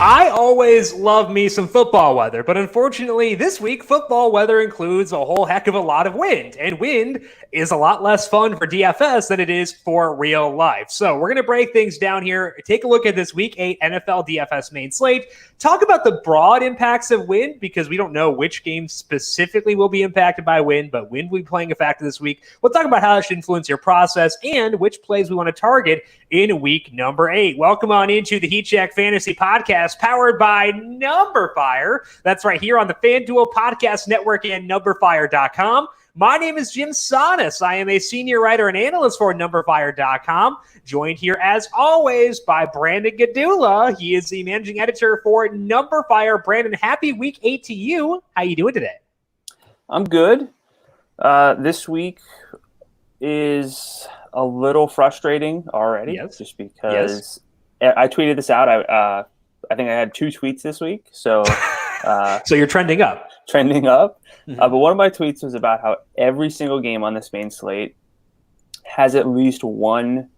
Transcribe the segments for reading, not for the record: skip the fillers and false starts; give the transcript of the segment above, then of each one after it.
I always love me some football weather, but unfortunately this week football weather includes a whole heck of a lot of wind, and wind is a lot less fun for DFS than it is for real life. So we're going to break things down here, take a look at this Week 8 NFL DFS main slate, talk about the broad impacts of wind because we don't know which games specifically will be impacted by wind, but wind will be playing a factor this week. We'll talk about how it should influence your process and which plays we want to target in week number 8. Welcome on into the Heat Check Fantasy Podcast, powered by numberFire. That's right here on the FanDuel Podcast Network and numberFire.com. My name is Jim Sonis. I am a senior writer and analyst for numberFire.com, joined here as always by Brandon Gadula. He is the managing editor for numberFire. Brandon, happy week 8 to you. How you doing today? I'm good. This week is a little frustrating already, just because I tweeted this out. I think I had 2 tweets this week, so so you're trending up. Mm-hmm. But one of my tweets was about how every single game on this main slate has at least one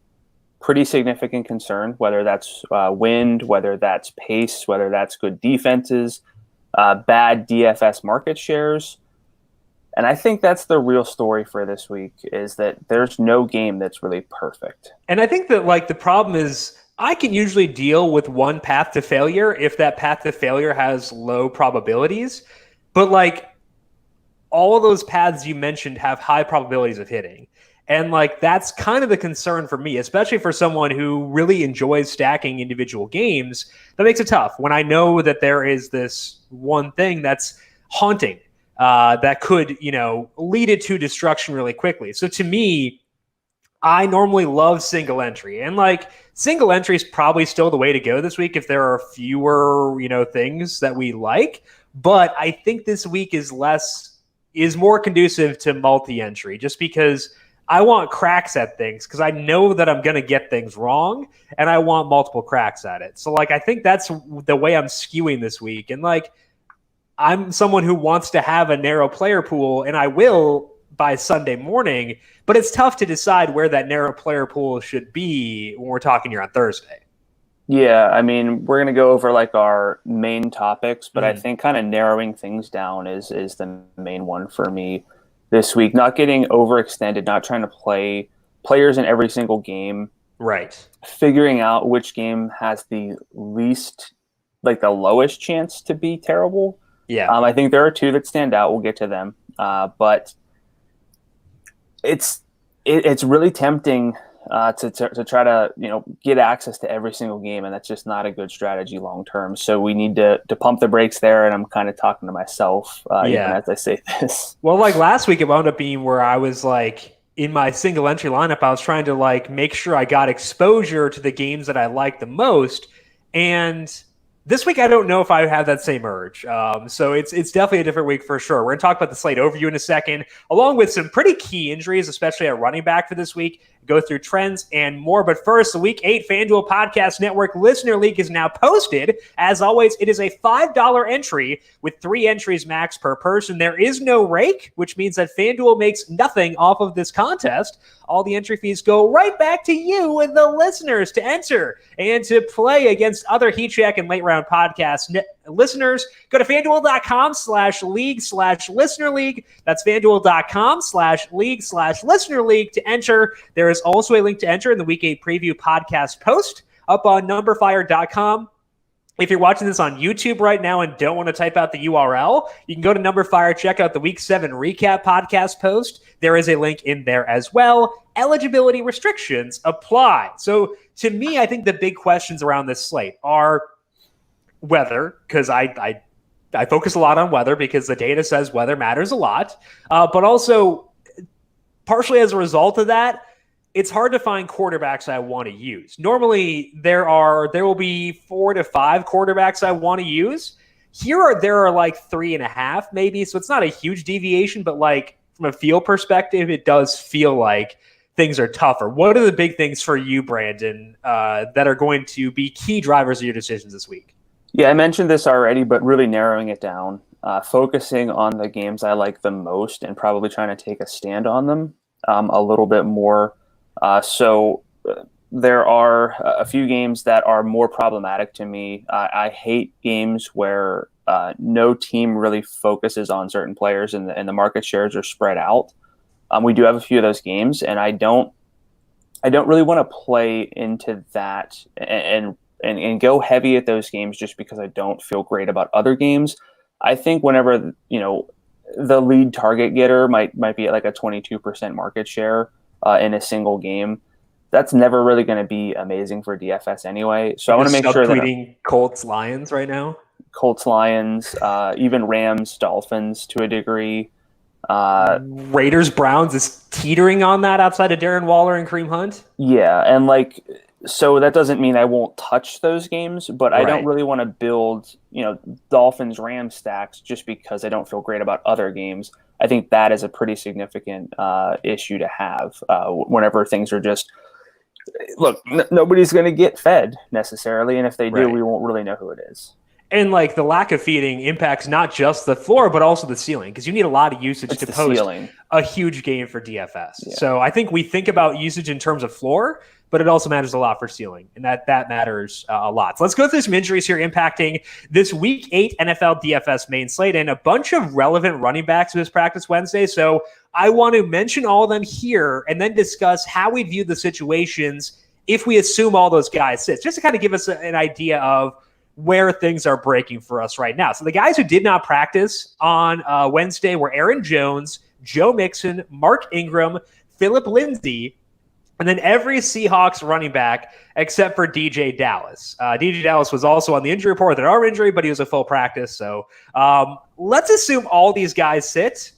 pretty significant concern, whether that's wind, whether that's pace, whether that's good defenses, bad DFS market shares. And I think that's the real story for this week, is that there's no game that's really perfect. And I think that the problem is I can usually deal with one path to failure if that path to failure has low probabilities. But all of those paths you mentioned have high probabilities of hitting. And that's kind of the concern for me, especially for someone who really enjoys stacking individual games. That makes it tough when I know that there is this one thing that's haunting. That could, lead it to destruction really quickly. So to me, I normally love single entry, and single entry is probably still the way to go this week if there are fewer, things that we like. But I think this week is more conducive to multi-entry, just because I want cracks at things, because I know that I'm going to get things wrong, and I want multiple cracks at it. So I think that's the way I'm skewing this week, and I'm someone who wants to have a narrow player pool, and I will by Sunday morning, but it's tough to decide where that narrow player pool should be when we're talking here on Thursday. Yeah, I mean, we're going to go over our main topics, but I think kind of narrowing things down is the main one for me this week. Not getting overextended, not trying to play players in every single game. Right. Figuring out which game has the least, the lowest chance to be terrible. Yeah, I think there are 2 that stand out. We'll get to them, but it's really tempting to try to get access to every single game, and that's just not a good strategy long term. So we need to pump the brakes there, and I'm kind of talking to myself even as I say this. Well, last week it wound up being where I was in my single entry lineup, I was trying to make sure I got exposure to the games that I like the most, and this week, I don't know if I have that same urge. So it's definitely a different week for sure. We're going to talk about the slate overview in a second, along with some pretty key injuries, especially at running back for this week, go through trends and more. But first, the Week 8 FanDuel Podcast Network Listener League is now posted. As always, it is a $5 entry with 3 entries max per person. There is no rake, which means that FanDuel makes nothing off of this contest. All the entry fees go right back to you and the listeners to enter and to play against other Heat Check and Late Round Podcast listeners. Go to FanDuel.com/league/listener league. That's FanDuel.com/league/listener league to enter. There is also a link to enter in the Week 8 preview podcast post up on numberFire.com. If you're watching this on YouTube right now and don't want to type out the URL, you can go to numberFire, check out the Week 7 recap podcast post. There is a link in there as well. Eligibility restrictions apply. So to me, I think the big questions around this slate are weather, because I focus a lot on weather because the data says weather matters a lot. But also, partially as a result of that, it's hard to find quarterbacks I want to use. Normally, there will be 4 to 5 quarterbacks I want to use. There are 3.5 maybe, so it's not a huge deviation, but from a feel perspective, it does feel like things are tougher. What are the big things for you, Brandon, that are going to be key drivers of your decisions this week? Yeah, I mentioned this already, but really narrowing it down, focusing on the games I like the most and probably trying to take a stand on them a little bit more. So there are a few games that are more problematic to me. I hate games where no team really focuses on certain players and the market shares are spread out. We do have a few of those games, and I don't really want to play into that and go heavy at those games just because I don't feel great about other games. I think whenever, the lead target getter might be at like a 22% market share in a single game, that's never really going to be amazing for DFS anyway. So I want to make sure that tweeting Colts Lions right now. Colts Lions, even Rams Dolphins to a degree. Raiders Browns is teetering on that outside of Darren Waller and Kareem Hunt. Yeah, and so that doesn't mean I won't touch those games, but I don't really want to build, Dolphins Rams stacks just because I don't feel great about other games. I think that is a pretty significant issue to have whenever things are just look. Nobody's going to get fed necessarily, and if they do, we won't really know who it is. And the lack of feeding impacts not just the floor, but also the ceiling, because you need a lot of usage to post a huge game for DFS. Yeah. So I think we think about usage in terms of floor, but it also matters a lot for ceiling, and that matters a lot. So let's go through some injuries here impacting this Week 8 NFL DFS main slate, and a bunch of relevant running backs this practice Wednesday. So I want to mention all of them here and then discuss how we view the situations if we assume all those guys sit, just to kind of give us an idea of where things are breaking for us right now. So the guys who did not practice on Wednesday were Aaron Jones, Joe Mixon, Mark Ingram, Phillip Lindsay, and then every Seahawks running back except for DJ Dallas. DJ Dallas was also on the injury report with an arm injury, but he was a full practice. So let's assume all these guys sit.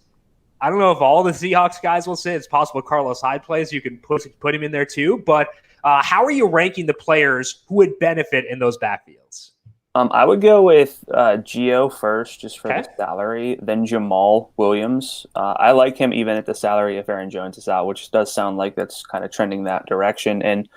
I don't know if all the Seahawks guys will sit. It's possible Carlos Hyde plays. You can put him in there too. But how are you ranking the players who would benefit in those backfields? I would go with Gio first, just for the salary, then Jamal Williams. I like him even at the salary if Aaron Jones is out, which does sound like that's kind of trending that direction. And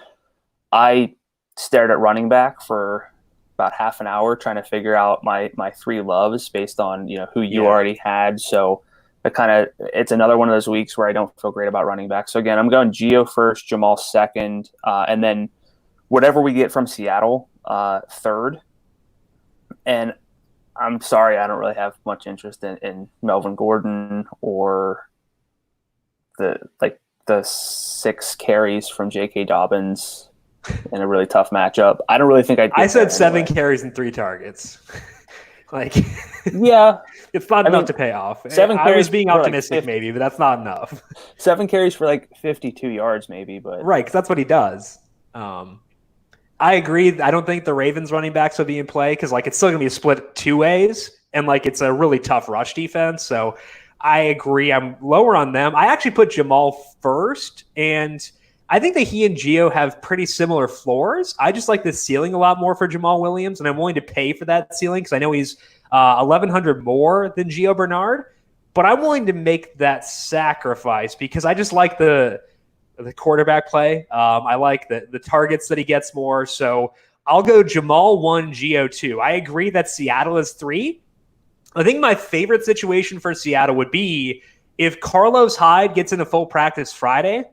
I stared at running back for about half an hour trying to figure out my three loves based on who you already had. So it's another one of those weeks where I don't feel great about running back. So again, I'm going Gio first, Jamal second, and then whatever we get from Seattle third. And I'm sorry, I don't really have much interest in Melvin Gordon or the 6 carries from J.K. Dobbins in a really tough matchup. I don't really think I said 7 carries and 3 targets. Yeah. It's not enough to pay off. 7 I was being optimistic maybe, but that's not enough. 7 carries for 52 yards maybe. But right, because that's what he does. I agree. I don't think the Ravens running backs will be in play because it's still going to be split 2 ways, and it's a really tough rush defense. So I agree. I'm lower on them. I actually put Jamal first, and I think that he and Gio have pretty similar floors. I just like the ceiling a lot more for Jamal Williams, and I'm willing to pay for that ceiling because I know he's $1,100 more than Gio Bernard, but I'm willing to make that sacrifice because I just like the quarterback play. I like the targets that he gets more. So I'll go Jamal 1, Gio 2. I agree that Seattle is 3. I think my favorite situation for Seattle would be if Carlos Hyde gets into full practice Friday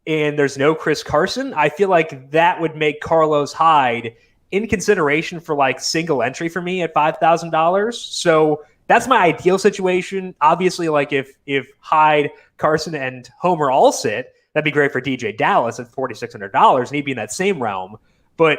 and there's no Chris Carson. I feel like that would make Carlos Hyde in consideration for single entry for me at $5,000. So that's my ideal situation. Obviously, if Hyde, Carson, and Homer all sit, that'd be great for DJ Dallas at $4,600, and he'd be in that same realm. But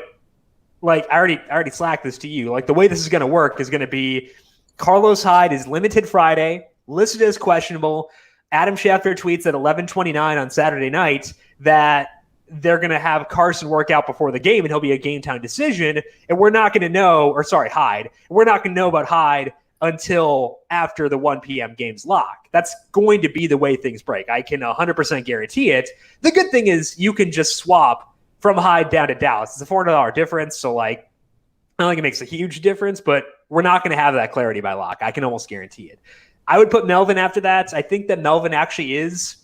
I already slacked this to you. The way this is going to work is going to be Carlos Hyde is limited Friday, listed as questionable. Adam Schefter tweets at 11:29 on Saturday night that they're going to have Carson work out before the game, and he'll be a game time decision. And we're not going to know, Hyde. We're not going to know about Hyde until after the 1 p.m. game's lock. That's going to be the way things break. I can 100% guarantee it. The good thing is you can just swap from Hyde down to Dallas. It's a $400 difference, so I don't think it makes a huge difference, but we're not going to have that clarity by lock. I can almost guarantee it. I would put Melvin after that. I think that Melvin actually is,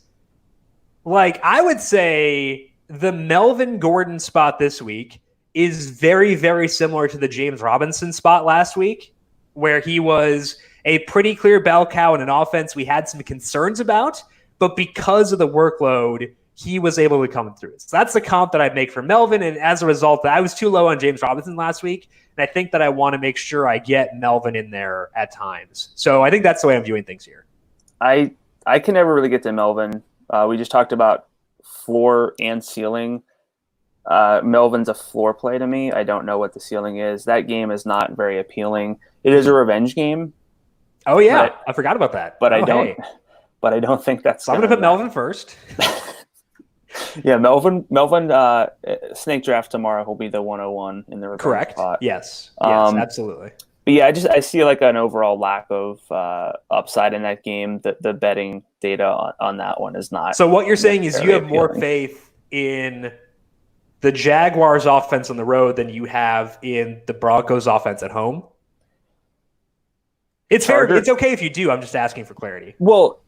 I would say the Melvin Gordon spot this week is very, very similar to the James Robinson spot last week, where he was a pretty clear bell cow in an offense we had some concerns about, but because of the workload, he was able to come through. So that's the comp that I'd make for Melvin. And as a result, I was too low on James Robinson last week. And I think that I want to make sure I get Melvin in there at times. So I think that's the way I'm viewing things here. I can never really get to Melvin. We just talked about floor and ceiling. Melvin's a floor play to me. I don't know what the ceiling is. That game is not very appealing. It is a revenge game. Oh yeah, I forgot about that. But I don't think that's. So I'm going to put Melvin first. Yeah, Melvin. Snake draft tomorrow. He'll be the 101 in the revenge spot. Yes, absolutely. But yeah, I see like an overall lack of upside in that game. The betting data on that one is not. So what you're saying is you have more faith in the Jaguars' offense on the road than you have in the Broncos' offense at home? It's fair. It's okay if you do. I'm just asking for clarity. Well,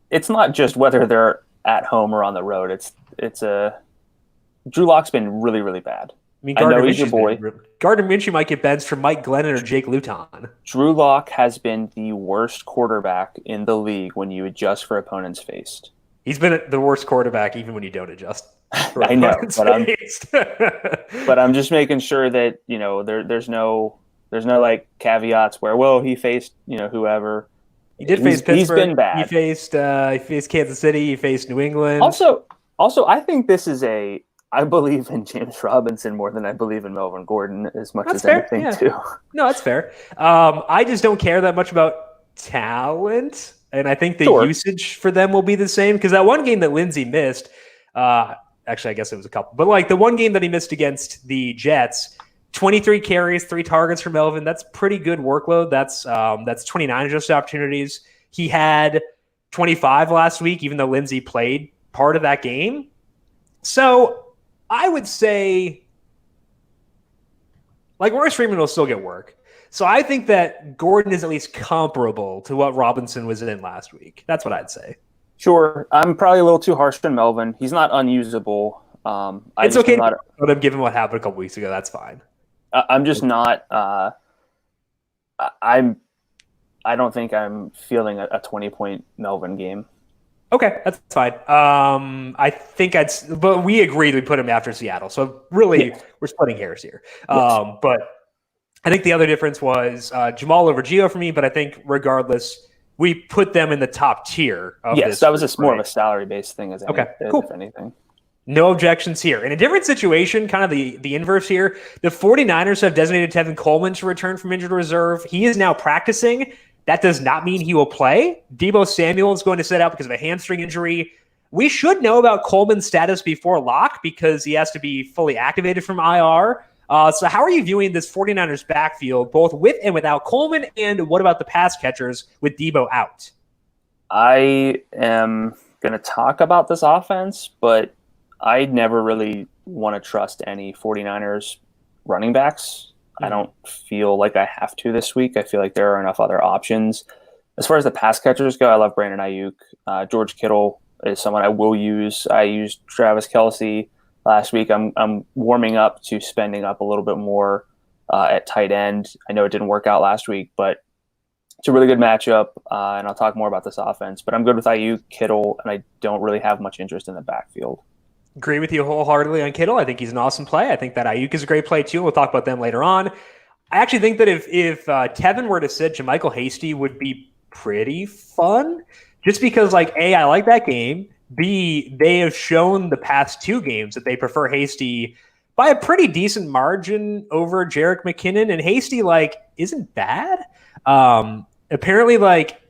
it's not just whether they're at home or on the road. It's Drew Lock's been really, really bad. I mean, Gardner Minshew might get benched from Mike Glennon or Jake Luton. Drew Lock has been the worst quarterback in the league when you adjust for opponents faced. He's been the worst quarterback even when you don't adjust. I know, but I'm just making sure that there's no like caveats where he faced whoever. He did face Pittsburgh. He's been bad. He faced Kansas City. He faced New England. Also, I think this is I believe in James Robinson more than I believe in Melvin Gordon as much as anything too. No, that's fair. I just don't care that much about talent, and I think the usage for them will be the same because that one game that Lindsey missed. Actually, I guess it was a couple, but like the one game that he missed against the Jets, 23 carries, 3 targets for Melvin. That's pretty good workload. That's 29 adjusted opportunities. He had 25 last week, even though Lindsey played part of that game. So I would say, like, Royce Freeman will still get work. So I think that Gordon is at least comparable to what Robinson was in last week. That's what I'd say. Sure. I'm probably a little too harsh on Melvin. He's not unusable. It's okay to let him given what happened a couple weeks ago. That's fine. I'm just not I don't think I'm feeling a 20-point Melvin game. Okay, that's fine. I think but we agreed we put him after Seattle. So really, we're splitting hairs here. Yes. But I think the other difference was Jamal over Gio for me, but I think regardless, we put them in the top tier of this. That was more of a salary-based thing if anything. No objections here. In a different situation, kind of the inverse here, the 49ers have designated Tevin Coleman to return from injured reserve. He is now practicing. That does not mean he will play. Deebo Samuel is going to sit out because of a hamstring injury. We should know about Coleman's status before lock because he has to be fully activated from IR. So how are you viewing this 49ers backfield, both with and without Coleman? And what about the pass catchers with Deebo out? I am going to talk about this offense, but I never really want to trust any 49ers running backs. I don't feel like I have to this week. I feel like there are enough other options. As far as the pass catchers go, I love Brandon Ayuk. George Kittle is someone I will use. I used Travis Kelce last week. I'm warming up to spending up a little bit more at tight end. I know it didn't work out last week, but it's a really good matchup, and I'll talk more about this offense. But I'm good with Ayuk, Kittle, and I don't really have much interest in the backfield. Agree with you wholeheartedly on Kittle. I think he's an awesome play. I think that Ayuk is a great play too. We'll talk about them later on. I actually think that if Tevin were to sit, JaMychal Hasty would be pretty fun just because, like, A, I like that game. B, they have shown the past 2 games that they prefer Hasty by a pretty decent margin over Jerick McKinnon. And Hasty, like, isn't bad. Apparently, like,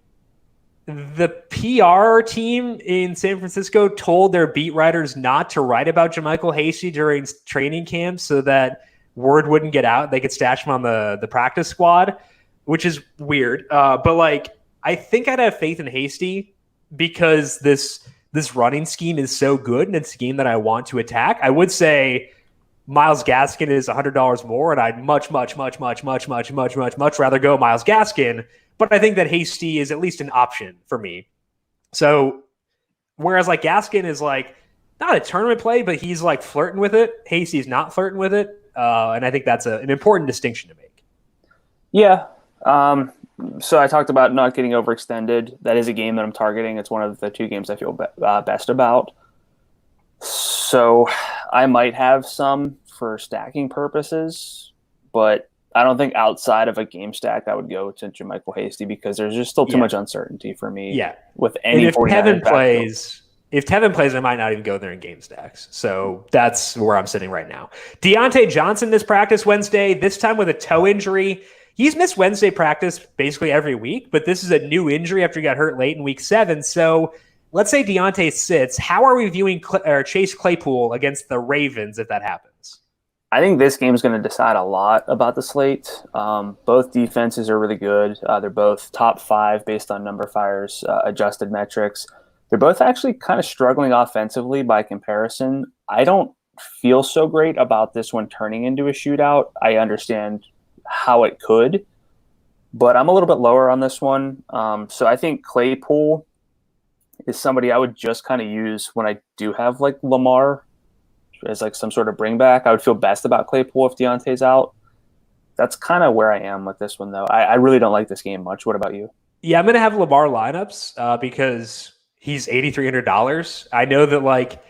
the PR team in San Francisco told their beat writers not to write about JaMychal Hasty during training camp so that word wouldn't get out. They could stash him on the practice squad, which is weird. But, like, I think I'd have faith in Hasty because this running scheme is so good and it's a game that I want to attack. I would say Myles Gaskin is $100 more, and I'd much rather go Myles Gaskin. But I think that Hasty is at least an option for me. So whereas like Gaskin is like not a tournament play, but he's like flirting with it. Hasty's not flirting with it. And I think that's an important distinction to make. Yeah. So I talked about not getting overextended. That is a game that I'm targeting. It's one of the two games I feel best about. So I might have some for stacking purposes, but I don't think outside of a game stack I would go to Jermichael Hasty because there's just still too much uncertainty for me. With any. And if Tevin plays, I might not even go there in game stacks. So that's where I'm sitting right now. Deontay Johnson missed practice Wednesday, this time with a toe injury. He's missed Wednesday practice basically every week, but this is a new injury after he got hurt late in week 7. So let's say Deontay sits. How are we viewing Chase Claypool against the Ravens if that happens? I think this game is going to decide a lot about the slate. Both defenses are really good. They're both top 5 based on numberFire's adjusted metrics. They're both actually kind of struggling offensively by comparison. I don't feel so great about this one turning into a shootout. I understand how it could, but I'm a little bit lower on this one. So I think Claypool is somebody I would just kind of use when I do have like Lamar as like some sort of bring back. I would feel best about Claypool if Deontay's out. That's kind of where I am with this one, though. I really don't like this game much. What about you? Yeah, I'm going to have Lamar lineups because he's $8,300. I know that, like,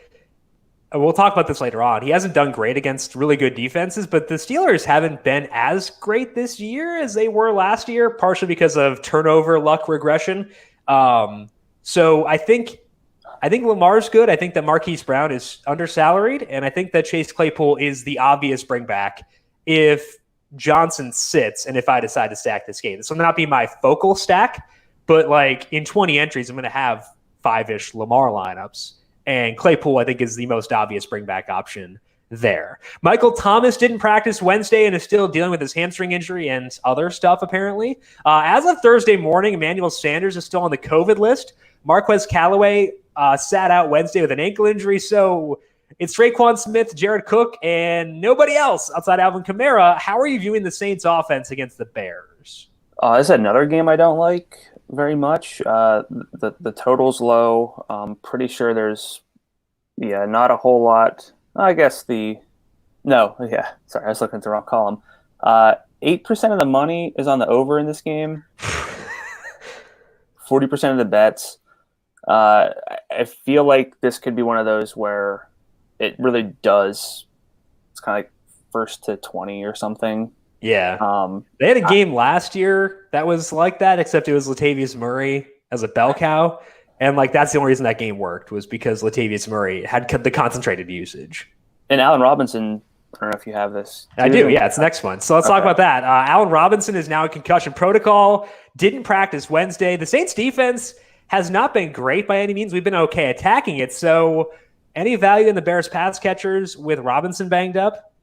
we'll talk about this later on. He hasn't done great against really good defenses, but the Steelers haven't been as great this year as they were last year, partially because of turnover luck regression. So I think Lamar's good. I think that Marquis Brown is undersalaried, and I think that Chase Claypool is the obvious bring back if Johnson sits and if I decide to stack this game. This will not be my focal stack, but like in 20 entries, I'm going to have 5-ish Lamar lineups, and Claypool I think is the most obvious bring back option there. Michael Thomas didn't practice Wednesday and is still dealing with his hamstring injury and other stuff apparently. As of Thursday morning, Emmanuel Sanders is still on the COVID list. Marquez Callaway sat out Wednesday with an ankle injury, so it's Traquan Smith, Jared Cook, and nobody else outside Alvin Kamara. How are you viewing the Saints' offense against the Bears? This is another game I don't like very much. The total's low. I'm pretty sure there's not a whole lot. I guess sorry, I was looking at the wrong column. 8% of the money is on the over in this game. 40% of the bets. I feel like this could be one of those where it really does. It's kind of like first to 20 or something. Yeah. They had a game last year that was like that, except it was Latavius Murray as a bell cow. And like that's the only reason that game worked was because Latavius Murray had the concentrated usage. And Allen Robinson, I don't know if you have this. I do. Yeah, it's the next one. So let's talk about that. Allen Robinson is now in concussion protocol. Didn't practice Wednesday. The Saints defense has not been great by any means. We've been okay attacking it. So any value in the Bears pass catchers with Robinson banged up?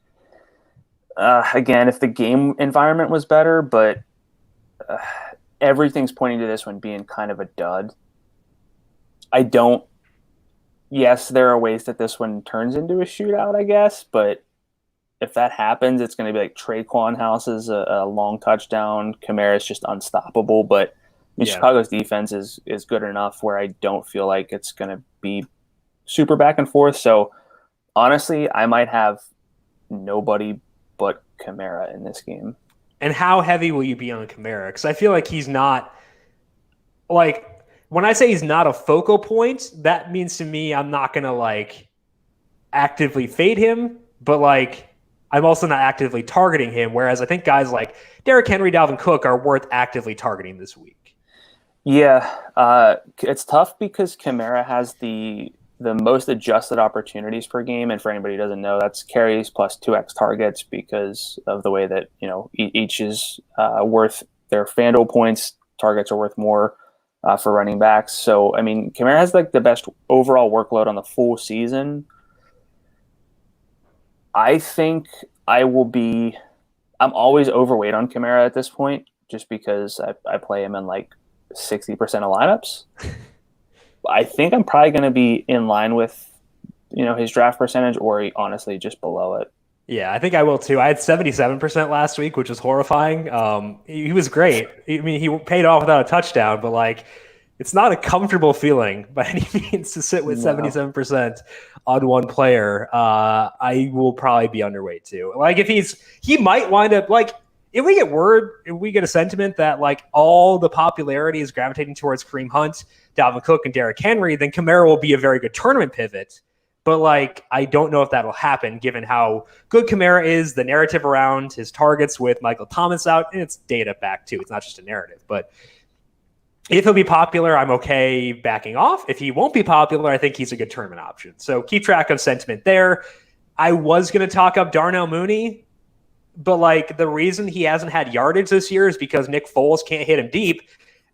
Again, if the game environment was better, but everything's pointing to this one being kind of a dud. Yes, there are ways that this one turns into a shootout, I guess, but if that happens, it's going to be like Traquan houses a long touchdown. Kamara's just unstoppable, but Chicago's defense is good enough where I don't feel like it's going to be super back and forth. So honestly, I might have nobody but Kamara in this game. And how heavy will you be on Kamara? Because I feel like he's not like when I say he's not a focal point, that means to me I'm not going to like actively fade him, but like I'm also not actively targeting him. Whereas I think guys like Derrick Henry, Dalvin Cook are worth actively targeting this week. Yeah, it's tough because Kamara has the most adjusted opportunities per game, and for anybody who doesn't know, that's carries plus 2x targets because of the way that each is worth their FanDuel points. Targets are worth more for running backs. So I mean, Kamara has like the best overall workload on the full season. I think I'm always overweight on Kamara at this point, just because I play him in like 60% of lineups. I think I'm probably going to be in line with, his draft percentage, or honestly just below it. Yeah, I think I will too. I had 77% last week, which was horrifying. He was great. I mean, he paid off without a touchdown, but like, it's not a comfortable feeling by any means to sit with 77% on one player. I will probably be underweight too. Like he might wind up like, if we get a sentiment that like all the popularity is gravitating towards Kareem Hunt, Dalvin Cook, and Derrick Henry, then Kamara will be a very good tournament pivot. But like, I don't know if that'll happen given how good Kamara is, the narrative around his targets with Michael Thomas out, and it's data back too. It's not just a narrative. But if he'll be popular, I'm okay backing off. If he won't be popular, I think he's a good tournament option. So keep track of sentiment there. I was going to talk up Darnell Mooney, but like the reason he hasn't had yardage this year is because Nick Foles can't hit him deep,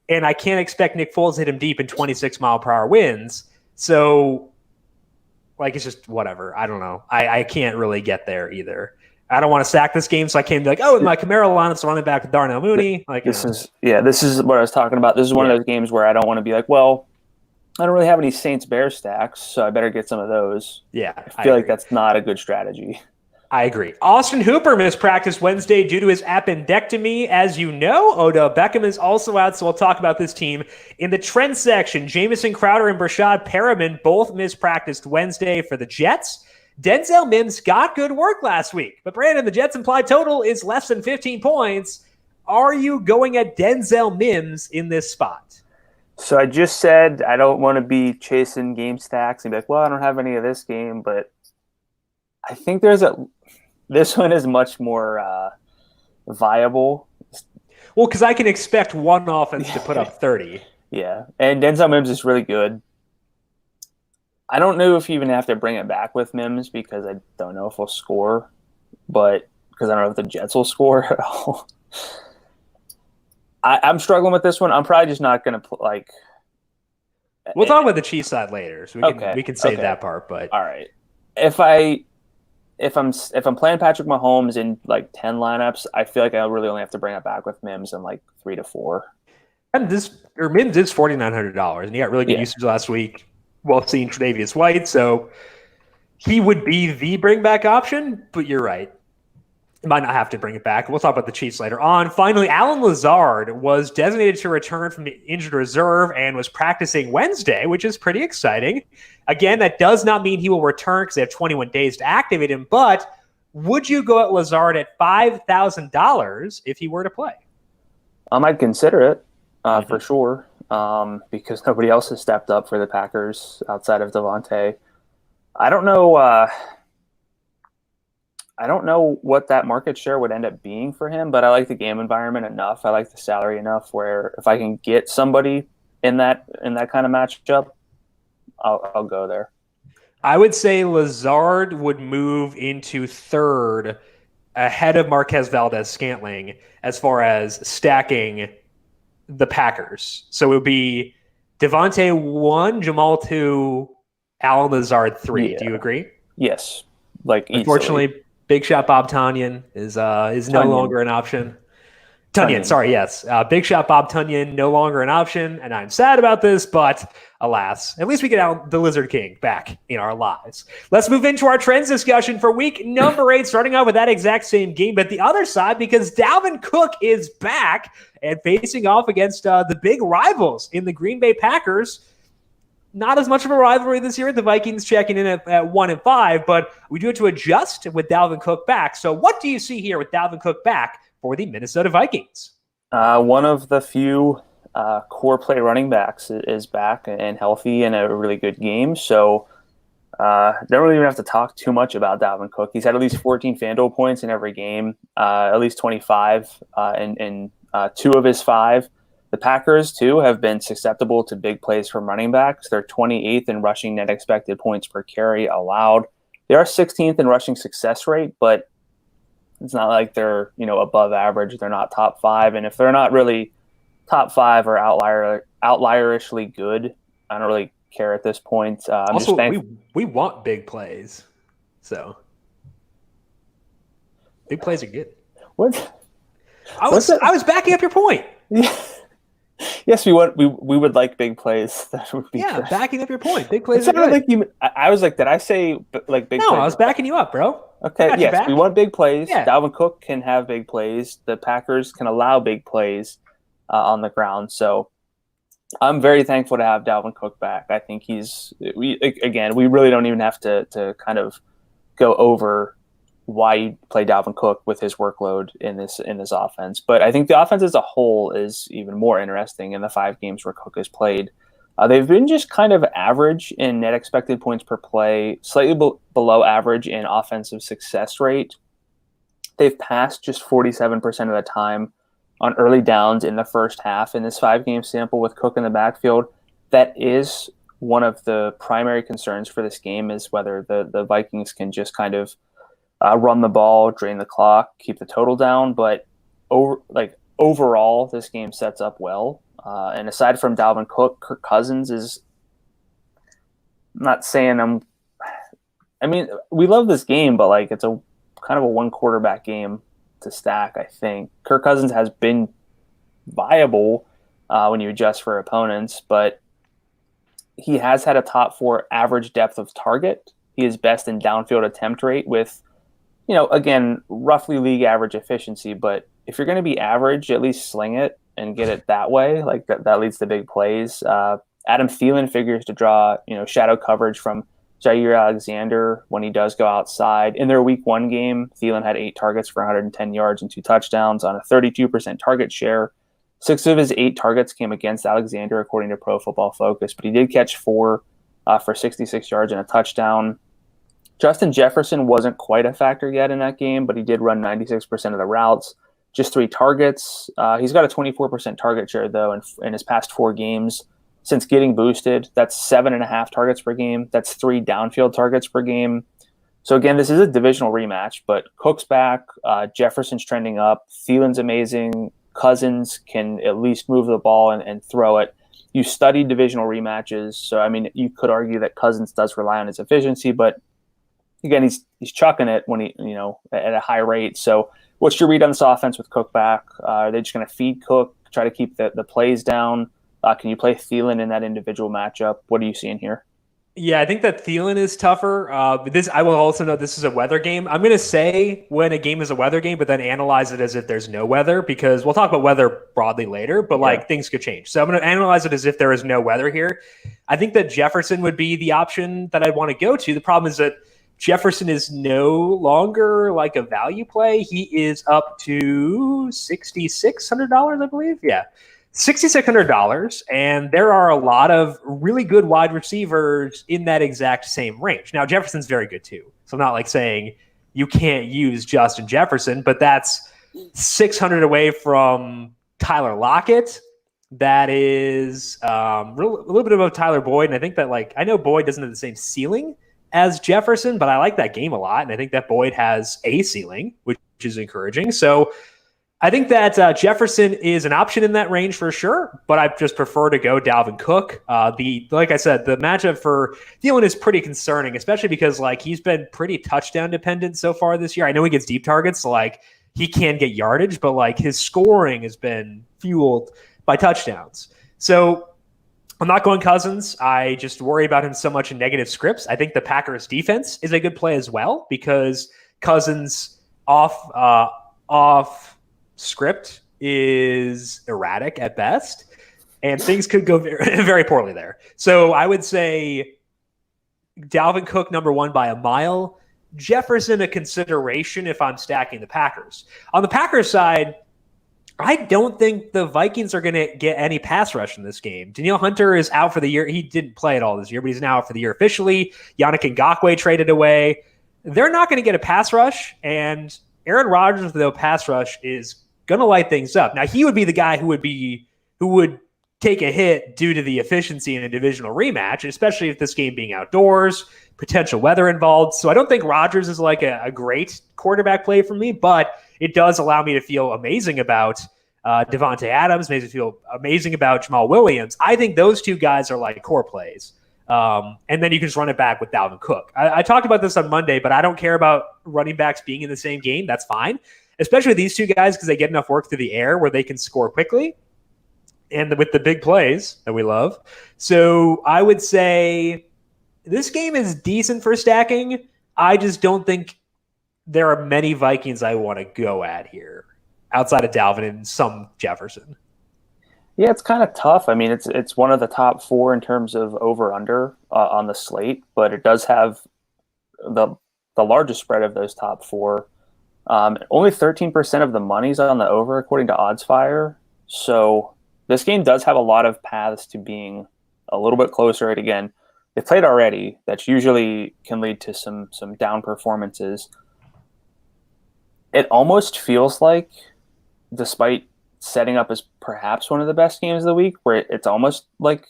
and I can't expect Nick Foles to hit him deep in 26-mile-per-hour winds. So like it's just whatever. I don't know. I can't really get there either. I don't want to sack this game, so I can't be like, oh, in my Camaro lineup's running back with Darnell Mooney. Like this is what I was talking about. This is one of those games where I don't want to be like, well, I don't really have any Saints-Bears stacks, so I better get some of those. Yeah, I feel like that's not a good strategy. I agree. Austin Hooper mispracticed Wednesday due to his appendectomy. As you know, Odell Beckham is also out, so we'll talk about this team. In the trend section, Jamison Crowder and Brashad Perriman both mispracticed Wednesday for the Jets. Denzel Mims got good work last week, but Brandon, the Jets' implied total is less than 15 points. Are you going at Denzel Mims in this spot? So I just said I don't want to be chasing game stacks and be like, well, I don't have any of this game, but I think this one is much more viable. Well, because I can expect one offense to put up 30. Yeah, and Denzel Mims is really good. I don't know if you even have to bring it back with Mims because I don't know if we'll score, but because I don't know if the Jets will score at all. I'm struggling with this one. I'm probably just not going to like. We'll talk about the Chiefs side later, so we can save that part. But all right, if I'm playing Patrick Mahomes in like 10 lineups, I feel like I really only have to bring it back with Mims in like 3 to 4. And Mims is $4,900, and he got really good usage last week. Well, seeing Tre'Davious White, so he would be the bring back option. But you're right. Might not have to bring it back. We'll talk about the Chiefs later on. Finally, Allen Lazard was designated to return from the injured reserve and was practicing Wednesday, which is pretty exciting. Again, that does not mean he will return because they have 21 days to activate him. But would you go at Lazard at $5,000 if he were to play? I might consider it for sure because nobody else has stepped up for the Packers outside of Devontae. I don't know what that market share would end up being for him, but I like the game environment enough. I like the salary enough where if I can get somebody in that kind of matchup, I'll go there. I would say Lazard would move into third ahead of Marquez Valdez-Scantling as far as stacking the Packers. So it would be Devontae 1, Jamal 2, Allen Lazard 3. Yeah. Do you agree? Yes. Like unfortunately, easily. Big Shot Bob Tonyan is no longer an option. Tonyan, sorry, yes. Big Shot Bob Tonyan, no longer an option, and I'm sad about this, but alas, at least we get out the Lizard King back in our lives. Let's move into our trends discussion for week number 8, starting out with that exact same game, but the other side, because Dalvin Cook is back and facing off against the big rivals in the Green Bay Packers. Not as much of a rivalry this year. The Vikings checking in at 1-5, but we do have to adjust with Dalvin Cook back. So what do you see here with Dalvin Cook back for the Minnesota Vikings? One of the few core play running backs is back and healthy in a really good game. So don't really even have to talk too much about Dalvin Cook. He's had at least 14 FanDuel points in every game, at least 25 in 2 of his 5. The Packers, too, have been susceptible to big plays from running backs. They're 28th in rushing net expected points per carry allowed. They are 16th in rushing success rate, but it's not like they're above average. They're not top 5. And if they're not really top 5 or outlier-ishly good, I don't really care at this point. Also, we want big plays. So big plays are good. What? I was backing up your point. Yeah. Yes, we would like big plays. That would be good. Backing up your point. Big plays. I was like, did I say like big? No, plays? I was backing you up, bro. Okay, yes, we want big plays. Yeah. Dalvin Cook can have big plays. The Packers can allow big plays on the ground. So I'm very thankful to have Dalvin Cook back. I think we really don't even have to kind of go over why you play Dalvin Cook with his workload in this offense. But I think the offense as a whole is even more interesting in the 5 games where Cook has played. They've been just kind of average in net expected points per play, slightly below average in offensive success rate. They've passed just 47% of the time on early downs in the first half in this 5-game sample with Cook in the backfield. That is one of the primary concerns for this game, is whether the Vikings can just kind of run the ball, drain the clock, keep the total down. But overall, this game sets up well. And aside from Dalvin Cook, Kirk Cousins is not saying I mean, we love this game, but like it's a kind of a one quarterback game to stack, I think. Kirk Cousins has been viable when you adjust for opponents, but he has had a top 4 average depth of target. He is best in downfield attempt rate with, again, roughly league average efficiency. But if you're going to be average, at least sling it and get it that way. Like that leads to big plays. Adam Thielen figures to draw, shadow coverage from Jair Alexander when he does go outside. In their week 1 game, Thielen had 8 targets for 110 yards and 2 touchdowns on a 32% target share. 6 of his 8 targets came against Alexander, according to Pro Football Focus, but he did catch 4 for 66 yards and a touchdown. Justin Jefferson wasn't quite a factor yet in that game, but he did run 96% of the routes, just 3 targets. He's got a 24% target share, though, in his past 4 games. Since getting boosted, that's 7.5 targets per game. That's 3 downfield targets per game. So again, this is a divisional rematch, but Cook's back, Jefferson's trending up, Thielen's amazing, Cousins can at least move the ball and throw it. You study divisional rematches, so I mean, you could argue that Cousins does rely on his efficiency, but again, he's chucking it when he at a high rate. So what's your read on this offense with Cook back? Are they just going to feed Cook, try to keep the plays down? Can you play Thielen in that individual matchup? What are you seeing here? Yeah, I think that Thielen is tougher. But I will also note this is a weather game. I'm going to say when a game is a weather game, but then analyze it as if there's no weather, because we'll talk about weather broadly later, but things could change. So I'm going to analyze it as if there is no weather here. I think that Jefferson would be the option that I'd want to go to. The problem is that Jefferson is no longer like a value play. He is up to $6,600, I believe. Yeah. $6,600, and there are a lot of really good wide receivers in that exact same range. Now, Jefferson's very good too, so I'm not like saying you can't use Justin Jefferson, but that's 600 away from Tyler Lockett. That is a little bit above Tyler Boyd, and I think that I know Boyd doesn't have the same ceiling as Jefferson, but I like that game a lot, and I think that Boyd has a ceiling, which is encouraging. So I think that Jefferson is an option in that range for sure, but I just prefer to go Dalvin Cook. Like I said, the matchup for Thielen is pretty concerning, especially because he's been pretty touchdown dependent so far this year. I know he gets deep targets, so he can get yardage, but his scoring has been fueled by touchdowns. So I'm not going Cousins. I just worry about him so much in negative scripts. I think the Packers defense is a good play as well, because Cousins off script is erratic at best, and things could go very, very poorly there. So I would say Dalvin Cook number 1 by a mile. Jefferson a consideration if I'm stacking the Packers. On the Packers side, I don't think the Vikings are going to get any pass rush in this game. Danielle Hunter is out for the year. He didn't play at all this year, but he's now out for the year officially. Yannick Ngakoue traded away. They're not going to get a pass rush, and Aaron Rodgers with no pass rush is going to light things up. Now, he would be the guy who would take a hit due to the efficiency in a divisional rematch, especially if this game being outdoors, potential weather involved. So I don't think Rodgers is a great quarterback play for me, but it does allow me to feel amazing about Devontae Adams, makes me feel amazing about Jamal Williams. I think those 2 guys are core plays. And then you can just run it back with Dalvin Cook. I talked about this on Monday, but I don't care about running backs being in the same game. That's fine, especially with these 2 guys, because they get enough work through the air where they can score quickly and with the big plays that we love. So I would say this game is decent for stacking. I just don't think there are many Vikings I want to go at here outside of Dalvin and some Jefferson. Yeah, it's kind of tough. I mean, it's one of the top 4 in terms of over-under on the slate, but it does have the the largest spread of those top four. Only 13% of the money's on the over, according to OddsFire. So this game does have a lot of paths to being a little bit closer. And again, they played already. That usually can lead to some down performances. It almost feels like, despite setting up as perhaps one of the best games of the week, where it's almost like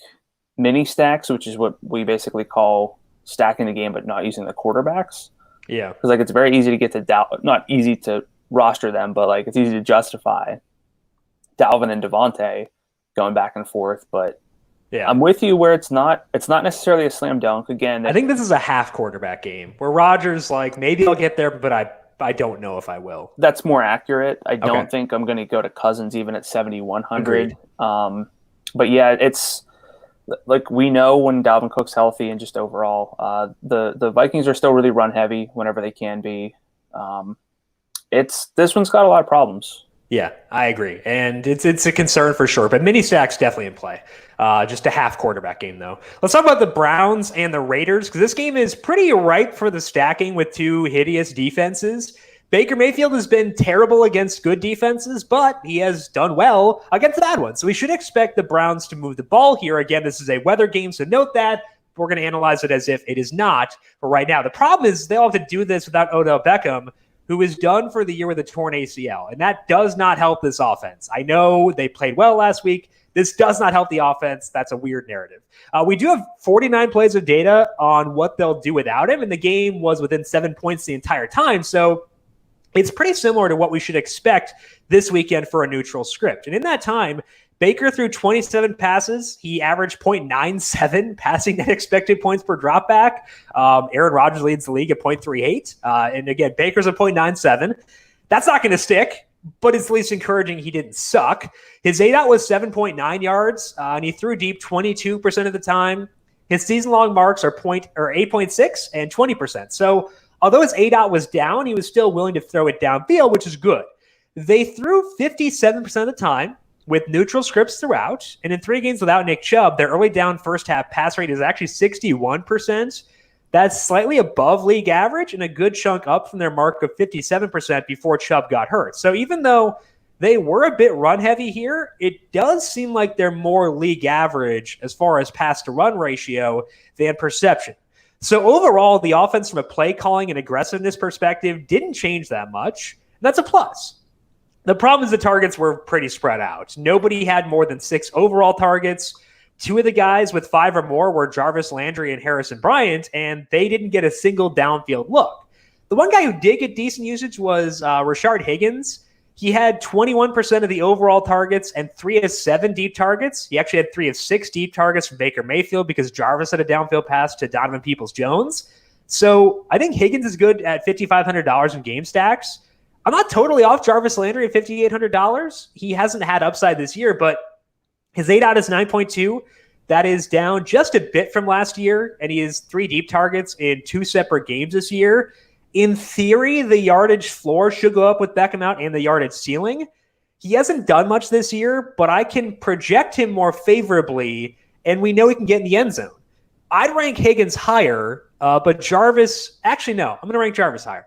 mini stacks, which is what we basically call stacking the game but not using the quarterbacks. Yeah. Because like it's very easy to get to not easy to roster them, but like it's easy to justify Dalvin and Devontae going back and forth. But yeah, I'm with you where it's not necessarily a slam dunk. Again, I think this is a half quarterback game where Rodgers like maybe I'll get there, but I don't know if I will. That's more accurate. I don't think I'm going to go to Cousins even at 7,100. But yeah, it's like we know when Dalvin Cook's healthy and just overall, the Vikings are still really run heavy whenever they can be. This one's got a lot of problems. Yeah, I agree. And it's a concern for sure, but mini stacks definitely in play. Just a half quarterback game, though. Let's talk about the Browns and the Raiders, because this game is pretty ripe for the stacking with two hideous defenses. Baker Mayfield has been terrible against good defenses, but he has done well against bad ones. So we should expect the Browns to move the ball here. Again, this is a weather game, so note that. We're going to analyze it as if it is not for right now. The problem is they'll have to do this without Odell Beckham, who is done for the year with a torn ACL. And that does not help this offense. I know they played well last week. This does not help the offense. That's a weird narrative. We do have 49 plays of data on what they'll do without him, and the game was within 7 points the entire time. So it's pretty similar to what we should expect this weekend for a neutral script. And in that time, Baker threw 27 passes. He averaged 0.97 passing net expected points per dropback. Aaron Rodgers leads the league at 0.38. And again, Baker's at 0.97. That's not going to stick, but it's at least encouraging he didn't suck. His ADOT was 7.9 yards, and he threw deep 22% of the time. His season-long marks are 8.6 and 20%. So although his ADOT was down, he was still willing to throw it downfield, which is good. They threw 57% of the time with neutral scripts throughout. And in 3 games without Nick Chubb, their early down first half pass rate is actually 61%. That's slightly above league average and a good chunk up from their mark of 57% before Chubb got hurt. So even though they were a bit run heavy here, it does seem like they're more league average as far as pass to run ratio than perception. So overall, the offense from a play calling and aggressiveness perspective didn't change that much. And that's a plus. The problem is the targets were pretty spread out. Nobody had more than 6 overall targets. 2 of the guys with 5 or more were Jarvis Landry and Harrison Bryant, and they didn't get a single downfield look. The one guy who did get decent usage was Rashard Higgins. He had 21% of the overall targets and 3 of 7 deep targets. He actually had 3 of 6 deep targets from Baker Mayfield because Jarvis had a downfield pass to Donovan Peoples-Jones. So I think Higgins is good at $5,500 in game stacks. I'm not totally off Jarvis Landry at $5,800. He hasn't had upside this year, but his ADOT is 9.2. That is down just a bit from last year, and he has 3 deep targets in 2 separate games this year. In theory, the yardage floor should go up with Beckham out and the yardage ceiling. He hasn't done much this year, but I can project him more favorably, and we know he can get in the end zone. I'd rank Higgins higher, but Jarvis... Actually, no. I'm going to rank Jarvis higher.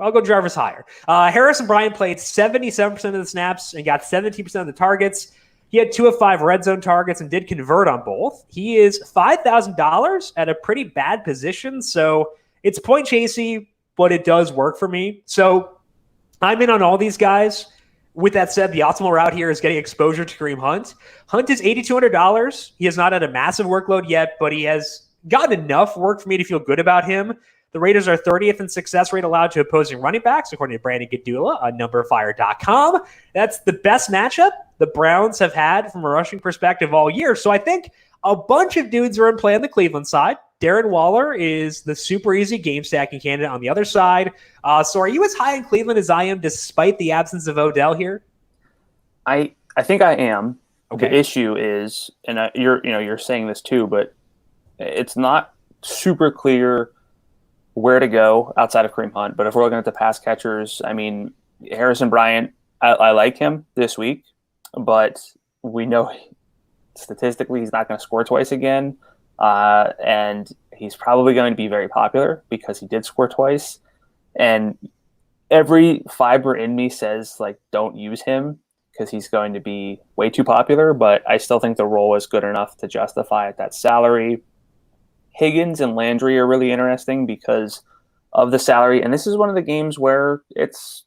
I'll go Jarvis higher. Harrison Bryant played 77% of the snaps and got 17% of the targets. He had 2 of 5 red zone targets and did convert on both. He is $5,000 at a pretty bad position, so it's point chasey, but it does work for me. So I'm in on all these guys. With that said, the optimal route here is getting exposure to Kareem Hunt. Hunt is $8,200. He has not had a massive workload yet, but he has gotten enough work for me to feel good about him. The Raiders are 30th in success rate allowed to opposing running backs, according to Brandon Gadula on numberFire.com. That's the best matchup the Browns have had from a rushing perspective all year. So I think a bunch of dudes are in play on the Cleveland side. Darren Waller is the super easy game stacking candidate on the other side. So are you as high in Cleveland as I am, despite the absence of Odell here? I think I am. Okay. The issue is, and you're saying this too, but it's not super clear where to go outside of Kareem Hunt. But if we're looking at the pass catchers, I mean, Harrison Bryant, I like him this week, but we know statistically he's not going to score twice again. and he's probably going to be very popular because he did score twice. And every fiber in me says, like, don't use him because he's going to be way too popular, but I still think the role is good enough to justify at that salary. Higgins and Landry are really interesting because of the salary, and this is one of the games where it's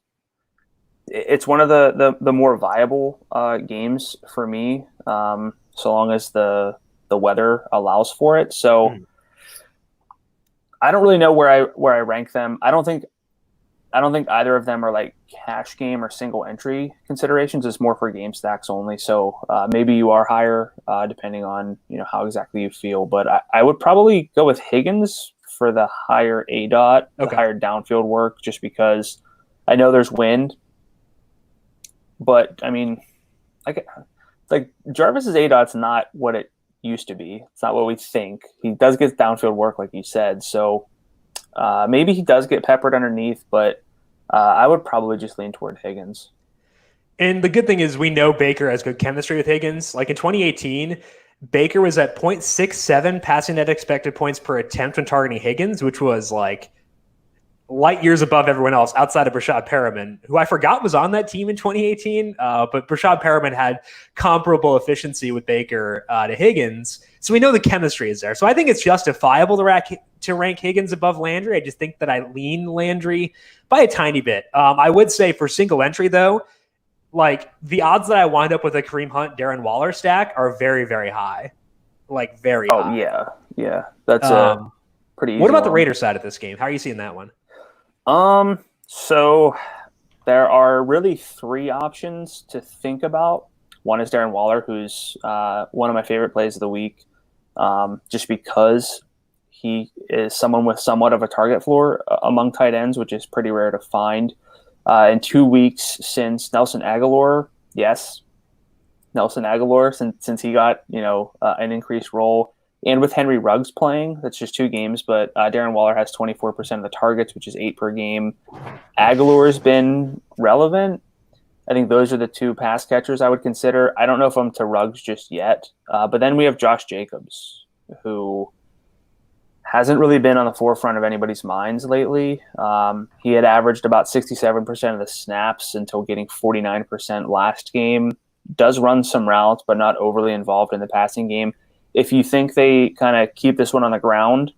one of the more viable games for me, so long as the weather allows for it. So I don't really know where I rank them. I don't think either of them are like cash game or single entry considerations. It's more for game stacks only. So maybe you are higher depending on how exactly you feel. But I would probably go with Higgins for the higher ADOT, the higher downfield work, just because I know there's wind. But I mean, like Jarvis's ADOT's not what it used to be. It's not what we think. He does get downfield work, like you said. So maybe he does get peppered underneath, but I would probably just lean toward Higgins. And the good thing is we know Baker has good chemistry with Higgins. Like in 2018, Baker was at 0.67 passing net expected points per attempt when targeting Higgins, which was like light years above everyone else outside of Rashard Perriman, who I forgot was on that team in 2018. But Rashard Perriman had comparable efficiency with Baker to Higgins. So we know the chemistry is there. So I think it's justifiable to rank Higgins above Landry. I just think that I lean Landry by a tiny bit. I would say for single entry, though, like the odds that I wind up with a Kareem Hunt, Darren Waller stack are very, very high. Like very high. Oh, yeah. That's pretty easy. What about the Raiders side of this game? How are you seeing that one? So there are really three options to think about. One is Darren Waller, who's one of my favorite plays of the week, just because he is someone with somewhat of a target floor among tight ends, which is pretty rare to find. In 2 weeks since Nelson Aguilar, since he got an increased role. And with Henry Ruggs playing, that's just 2 games, but Darren Waller has 24% of the targets, which is 8 per game. Aguilar's been relevant. I think those are the 2 pass catchers I would consider. I don't know if I'm to Ruggs just yet. But then we have Josh Jacobs, who hasn't really been on the forefront of anybody's minds lately. He had averaged about 67% of the snaps until getting 49% last game. Does run some routes, but not overly involved in the passing game. If you think they kind of keep this one on the ground,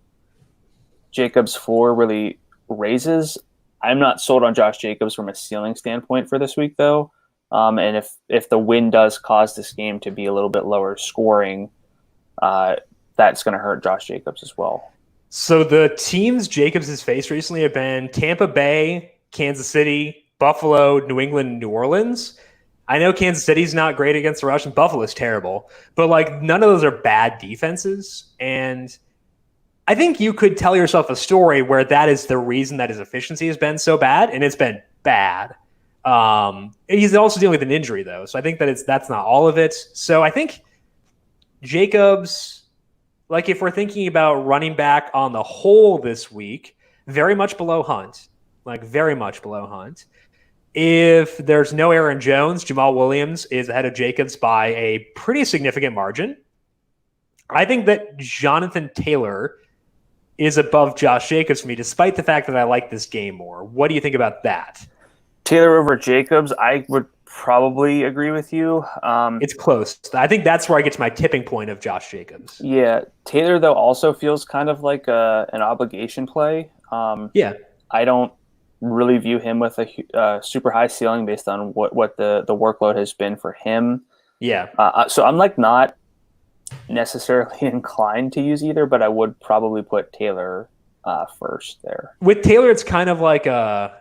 Jacobs' floor really raises. I'm not sold on Josh Jacobs from a ceiling standpoint for this week, though. And if the wind does cause this game to be a little bit lower scoring, that's going to hurt Josh Jacobs as well. So the teams Jacobs has faced recently have been Tampa Bay, Kansas City, Buffalo, New England, New Orleans. I know Kansas City's not great against the rush, and Buffalo's terrible, but like none of those are bad defenses. And I think you could tell yourself a story where that is the reason that his efficiency has been so bad, and it's been bad. He's also dealing with an injury, though, so I think that that's not all of it. So I think Jacobs, like if we're thinking about running back on the whole this week, very much below Hunt, like very much below Hunt. If there's no Aaron Jones, Jamal Williams is ahead of Jacobs by a pretty significant margin. I think that Jonathan Taylor is above Josh Jacobs for me, despite the fact that I like this game more. What do you think about that? Taylor over Jacobs, I would probably agree with you. It's close. I think that's where I get to my tipping point of Josh Jacobs. Yeah. Taylor, though, also feels kind of like an obligation play. I don't really view him with a super high ceiling based on what the workload has been for him. Yeah. So I'm like not necessarily inclined to use either, but I would probably put Taylor first there. With Taylor, it's kind of like an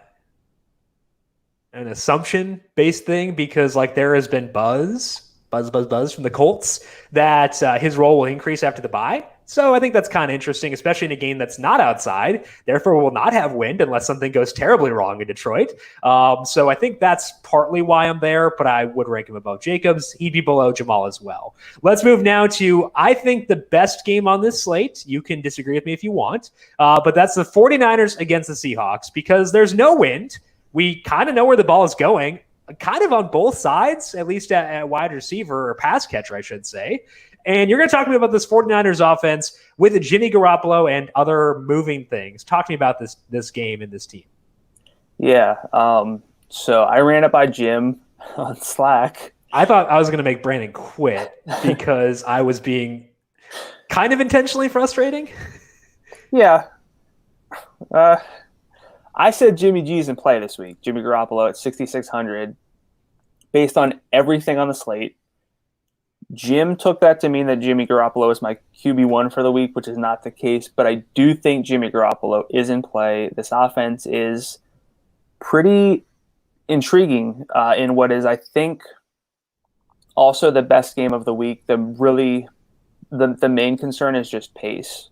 assumption-based thing because like there has been buzz from the Colts that his role will increase after the bye. So I think that's kind of interesting, especially in a game that's not outside. Therefore, will not have wind unless something goes terribly wrong in Detroit. So I think that's partly why I'm there, but I would rank him above Jacobs. He'd be below Jamal as well. Let's move now to, I think, the best game on this slate. You can disagree with me if you want, but that's the 49ers against the Seahawks because there's no wind. We kind of know where the ball is going, kind of on both sides, at least at wide receiver or pass catcher, I should say. And you're going to talk to me about this 49ers offense with Jimmy Garoppolo and other moving things. Talk to me about this game and this team. Yeah. So I ran it by Jim on Slack. I thought I was going to make Brandon quit because I was being kind of intentionally frustrating. Yeah. I said Jimmy G's in play this week. Jimmy Garoppolo at 6,600 based on everything on the slate. Jim took that to mean that Jimmy Garoppolo is my QB1 for the week, which is not the case. But I do think Jimmy Garoppolo is in play. This offense is pretty intriguing in what is, I think, also the best game of the week. The main concern is just pace.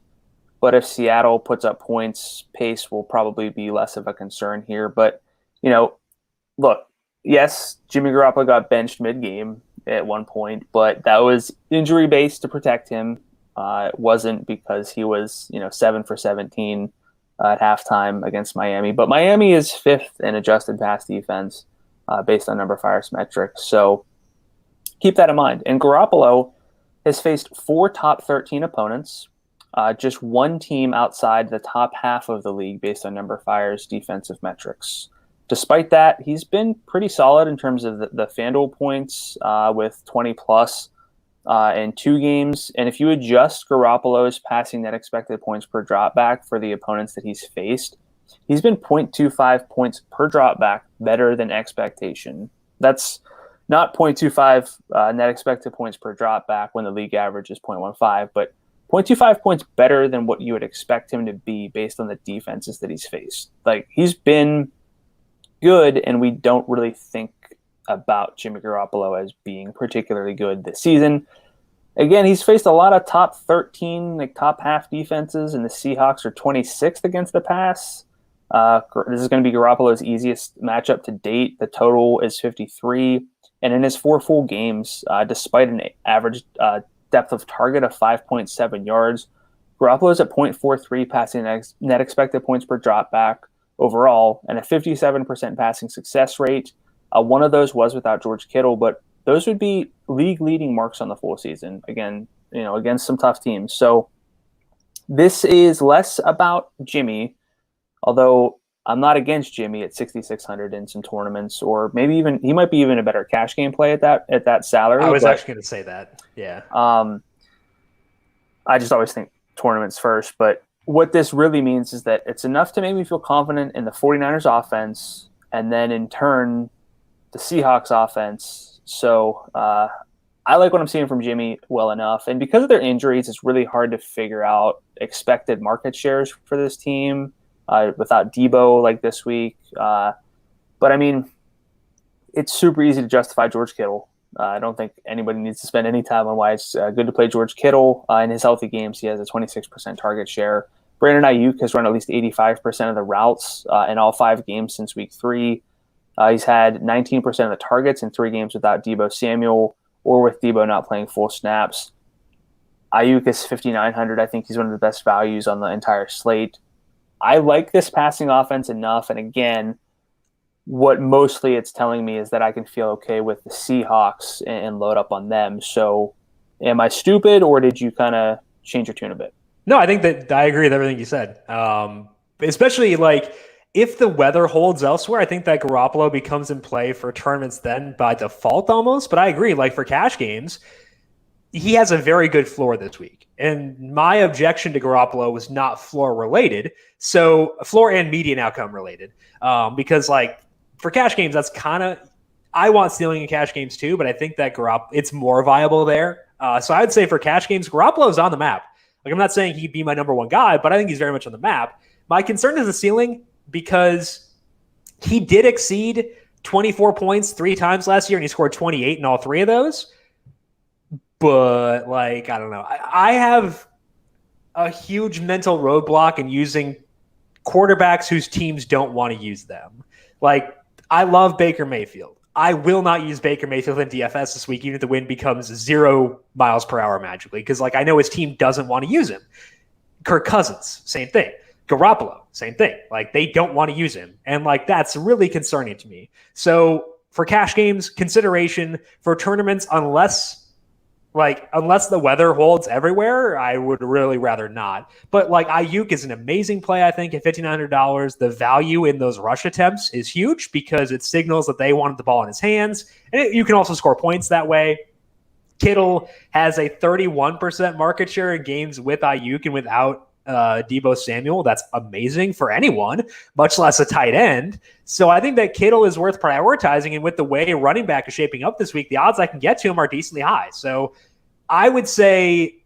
But if Seattle puts up points, pace will probably be less of a concern here. But, look, yes, Jimmy Garoppolo got benched mid-game at one point, but that was injury-based to protect him. It wasn't because he was, 7 for 17 at halftime against Miami. But Miami is 5th in adjusted pass defense based on numberFire's metrics. So keep that in mind. And Garoppolo has faced 4 top 13 opponents. Just one team outside the top half of the league based on numberFire's defensive metrics. Despite that, he's been pretty solid in terms of the FanDuel points with 20-plus in 2 games. And if you adjust Garoppolo's passing net expected points per dropback for the opponents that he's faced, he's been 0.25 points per dropback better than expectation. That's not 0.25 net expected points per dropback when the league average is 0.15, but 0.25 points better than what you would expect him to be based on the defenses that he's faced. Like, he's been good, and we don't really think about Jimmy Garoppolo as being particularly good this season. Again, he's faced a lot of top 13, top half defenses, and the Seahawks are 26th against the pass. This is going to be Garoppolo's easiest matchup to date. The total is 53. And in his 4 full games, despite an average depth of target of 5.7 yards, Garoppolo's at 0.43 passing net expected points per dropback overall, and a 57% passing success rate. One of those was without George Kittle, but those would be league-leading marks on the full season, again, against some tough teams. So this is less about Jimmy, although I'm not against Jimmy at 6,600 in some tournaments, or maybe even he might be even a better cash game play at that salary. I was actually going to say that. Yeah. I just always think tournaments first, but what this really means is that it's enough to make me feel confident in the 49ers offense, and then in turn the Seahawks offense. So I like what I'm seeing from Jimmy well enough. And because of their injuries, it's really hard to figure out expected market shares for this team without Debo like this week. But I mean, it's super easy to justify George Kittle. I don't think anybody needs to spend any time on why it's good to play George Kittle. In his healthy games, he has a 26% target share. Brandon Nyuk has run at least 85% of the routes in all 5 games since week 3. He's had 19% of the targets in 3 games without Debo Samuel or with Debo not playing full snaps. Ayuk is 5,900. I think he's one of the best values on the entire slate. I like this passing offense enough, and again, what mostly it's telling me is that I can feel okay with the Seahawks and load up on them. So am I stupid, or did you kind of change your tune a bit? No, I think that I agree with everything you said. Especially if the weather holds elsewhere, I think that Garoppolo becomes in play for tournaments then by default almost. But I agree, for cash games, he has a very good floor this week. And my objection to Garoppolo was not floor related. So floor and median outcome related. Because for cash games, that's kind of, I want stealing in cash games too, but I think that it's more viable there. So I would say for cash games, Garoppolo's on the map. I'm not saying he'd be my number one guy, but I think he's very much on the map. My concern is the ceiling, because he did exceed 24 points 3 times last year, and he scored 28 in all 3 of those. But I don't know. I have a huge mental roadblock in using quarterbacks whose teams don't want to use them. I love Baker Mayfield. I will not use Baker Mayfield in DFS this week, even if the win becomes 0 miles per hour magically, because I know his team doesn't want to use him. Kirk Cousins, same thing. Garoppolo, same thing. They don't want to use him. And that's really concerning to me. So for cash games, consideration for tournaments, unless Like, unless the weather holds everywhere, I would really rather not. But like Ayuk is an amazing play, I think, at $5,900. The value in those rush attempts is huge because it signals that they wanted the ball in his hands. And you can also score points that way. Kittle has a 31% market share in games with Ayuk and without Deebo Samuel. That's amazing for anyone, much less a tight end. So I think that Kittle is worth prioritizing. And with the way running back is shaping up this week, the odds I can get to him are decently high. So I would say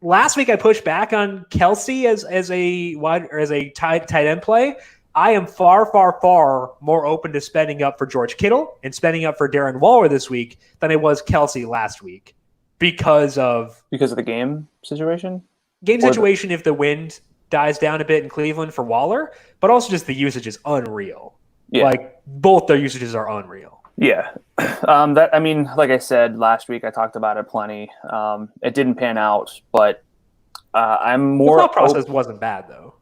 last week I pushed back on Kelsey as a tight end play. I am far, far, far more open to spending up for George Kittle and spending up for Darren Waller this week than I was Kelsey last week because of the game situation. If the wind dies down a bit in Cleveland for Waller, but also just the usage is unreal. Yeah. Like both their usages are unreal. Yeah. Like I said last week, I talked about it plenty. It didn't pan out, but I'm more. The thought process wasn't bad though.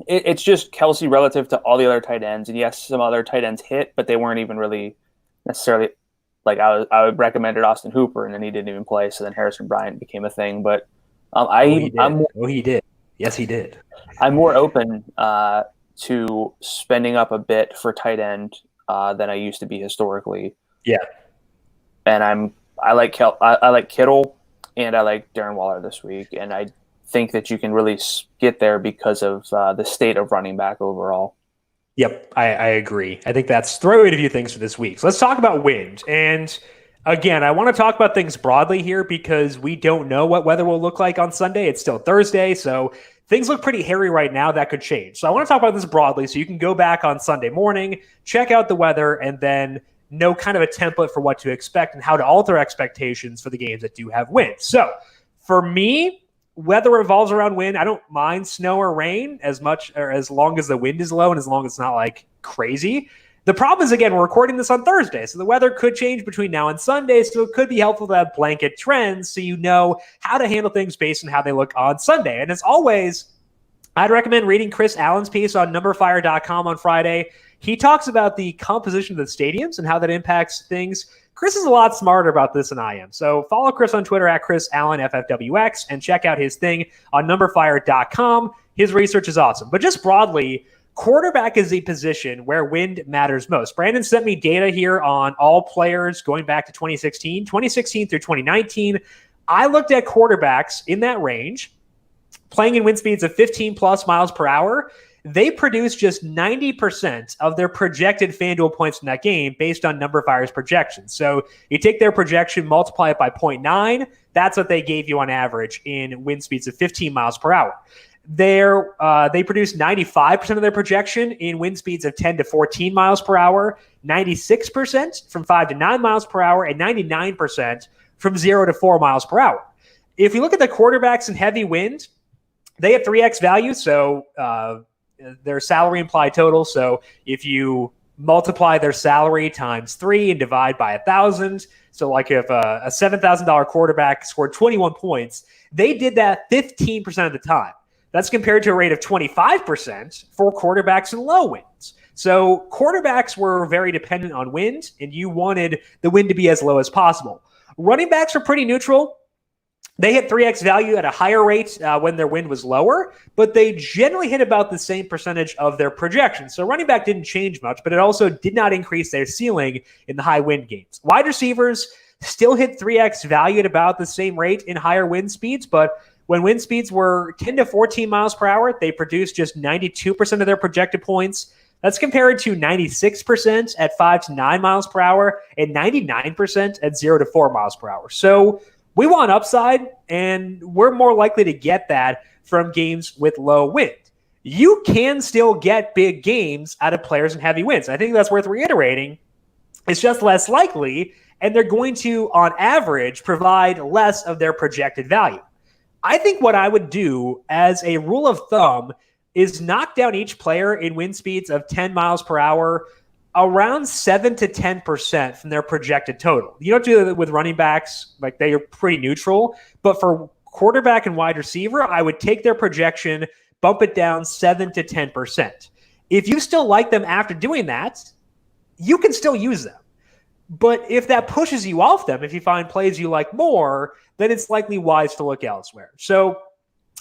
It's just Kelsey relative to all the other tight ends, and yes, some other tight ends hit, but they weren't even really necessarily like I would recommended Austin Hooper, and then he didn't even play. So then Harrison Bryant became a thing, but he did. Yes, he did. I'm more open to spending up a bit for tight end than I used to be historically. Yeah, and I like Kittle and I like Darren Waller this week, and I think that you can really get there because of the state of running back overall. Yep, I agree. I think that's throwing a few things for this week. So let's talk about wind. And again, I want to talk about things broadly here because we don't know what weather will look like on Sunday. It's still Thursday, so things look pretty hairy right now. That could change. So I want to talk about this broadly so you can go back on Sunday morning, check out the weather, and then know kind of a template for what to expect and how to alter expectations for the games that do have wind. So for me, weather revolves around wind. I don't mind snow or rain as much or as long as the wind is low and as long as it's not like crazy. The problem is, again, we're recording this on Thursday, so the weather could change between now and Sunday, so it could be helpful to have blanket trends so you know how to handle things based on how they look on Sunday. And as always, I'd recommend reading Chris Allen's piece on numberFire.com on Friday. He talks about the composition of the stadiums and how that impacts things. Chris is a lot smarter about this than I am. So follow Chris on Twitter at Chris Allen FFWX and check out his thing on numberFire.com. His research is awesome. But just broadly, quarterback is the position where wind matters most. Brandon sent me data here on all players going back to 2016 through 2019. I looked at quarterbacks in that range, playing in wind speeds of 15 plus miles per hour. They produced just 90% of their projected FanDuel points in that game based on numberFire's projections. So you take their projection, multiply it by 0.9. That's what they gave you on average in wind speeds of 15 miles per hour. They produced 95% of their projection in wind speeds of 10 to 14 miles per hour, 96% from 5 to 9 miles per hour, and 99% from 0 to 4 miles per hour. If you look at the quarterbacks in heavy wind, they have 3x value, so their salary implied total. So if you multiply their salary times 3 and divide by 1,000, so like if a $7,000 quarterback scored 21 points, they did that 15% of the time. That's compared to a rate of 25% for quarterbacks in low winds. So quarterbacks were very dependent on wind, and you wanted the wind to be as low as possible. Running backs were pretty neutral. They hit 3x value at a higher rate when their wind was lower, but they generally hit about the same percentage of their projections. So running back didn't change much, but it also did not increase their ceiling in the high wind games. Wide receivers still hit 3x value at about the same rate in higher wind speeds, but when wind speeds were 10 to 14 miles per hour, they produced just 92% of their projected points. That's compared to 96% at 5 to 9 miles per hour and 99% at 0 to 4 miles per hour. So we want upside, and we're more likely to get that from games with low wind. You can still get big games out of players in heavy winds. I think that's worth reiterating. It's just less likely, and they're going to, on average, provide less of their projected value. I think what I would do as a rule of thumb is knock down each player in wind speeds of 10 miles per hour around 7 to 10% from their projected total. You don't do that with running backs, like they are pretty neutral. But for quarterback and wide receiver, I would take their projection, bump it down 7 to 10%. If you still like them after doing that, you can still use them. But if that pushes you off them, if you find plays you like more, then it's likely wise to look elsewhere. So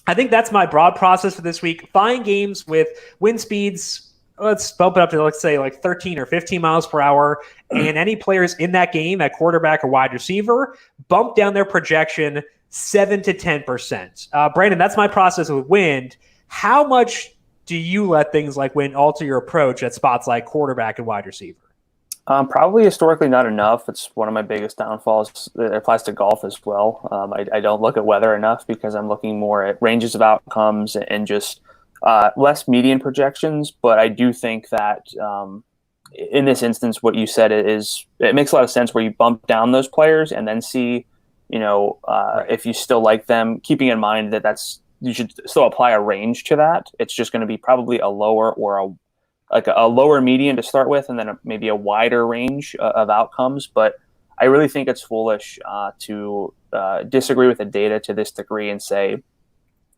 I think that's my broad process for this week. Find games with wind speeds, let's bump it up to, let's say, like 13 or 15 miles per hour, and any players in that game, at quarterback or wide receiver, bump down their projection 7 to 10%. Brandon, that's my process with wind. How much do you let things like wind alter your approach at spots like quarterback and wide receiver? Probably historically not enough. It's one of my biggest downfalls. It applies to golf as well. I don't look at weather enough because I'm looking more at ranges of outcomes and just less median projections. But I do think that in this instance, what you said it makes a lot of sense where you bump down those players and then see, if you still like them, keeping in mind that you should still apply a range to that. It's just going to be probably a lower or a lower median to start with, and then maybe a wider range of outcomes. But I really think it's foolish to disagree with the data to this degree and say,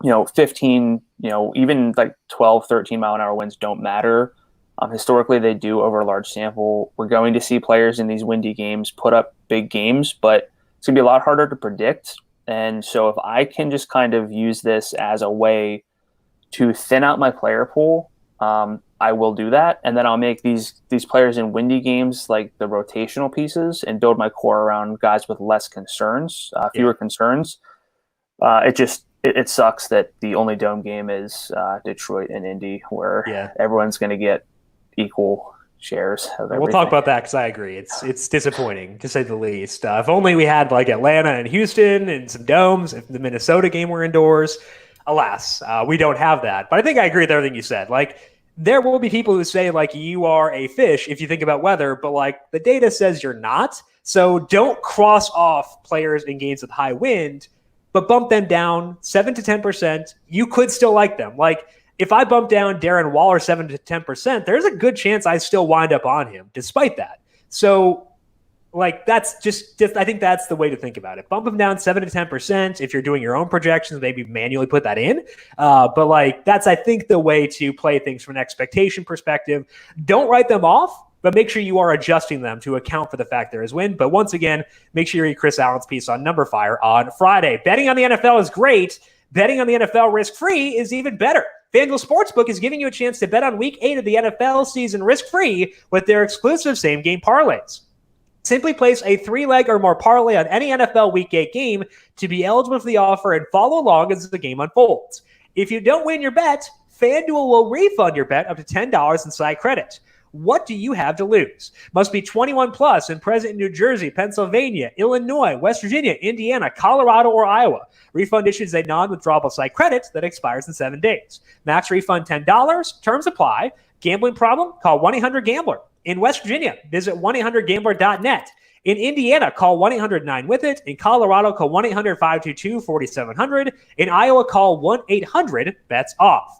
15, even like 12, 13 mile an hour winds don't matter. Historically, they do over a large sample. We're going to see players in these windy games put up big games, but it's going to be a lot harder to predict. And so if I can just kind of use this as a way to thin out my player pool, I will do that, and then I'll make these players in windy games like the rotational pieces and build my core around guys with less concerns, fewer concerns. It sucks that the only dome game is Detroit and Indy, where everyone's going to get equal shares of everything. We'll talk about that because I agree. It's disappointing to say the least. If only we had like Atlanta and Houston and some domes. If the Minnesota game were indoors, alas, we don't have that. But I think I agree with everything you said. Like, there will be people who say, like, you are a fish if you think about weather, but, like, the data says you're not. So don't cross off players in games with high wind, but bump them down 7 to 10%. You could still like them. Like, if I bump down Darren Waller 7 to 10%, there's a good chance I still wind up on him despite that. So, like, that's just I think that's the way to think about it. Bump them down 7 to 10%. If you're doing your own projections, maybe manually put that in. But like, that's, I think, the way to play things from an expectation perspective. Don't write them off, but make sure you are adjusting them to account for the fact there is wind. But once again, make sure you read Chris Allen's piece on numberFire on Friday. Betting on the NFL is great. Betting on the NFL risk-free is even better. FanDuel Sportsbook is giving you a chance to bet on Week 8 of the NFL season risk-free with their exclusive same-game parlays. Simply place a 3-leg or more parlay on any NFL Week 8 game to be eligible for the offer and follow along as the game unfolds. If you don't win your bet, FanDuel will refund your bet up to $10 in side credit. What do you have to lose? Must be 21 plus and present in New Jersey, Pennsylvania, Illinois, West Virginia, Indiana, Colorado, or Iowa. Refund issues a non-withdrawable side credit that expires in 7 days. Max refund $10. Terms apply. Gambling problem? Call 1-800-GAMBLER. In West Virginia, visit 1-800-GAMBLER.net. In Indiana, call 1-800-9-WITH-IT. In Colorado, call 1-800-522-4700. In Iowa, call 1-800-BETS-OFF.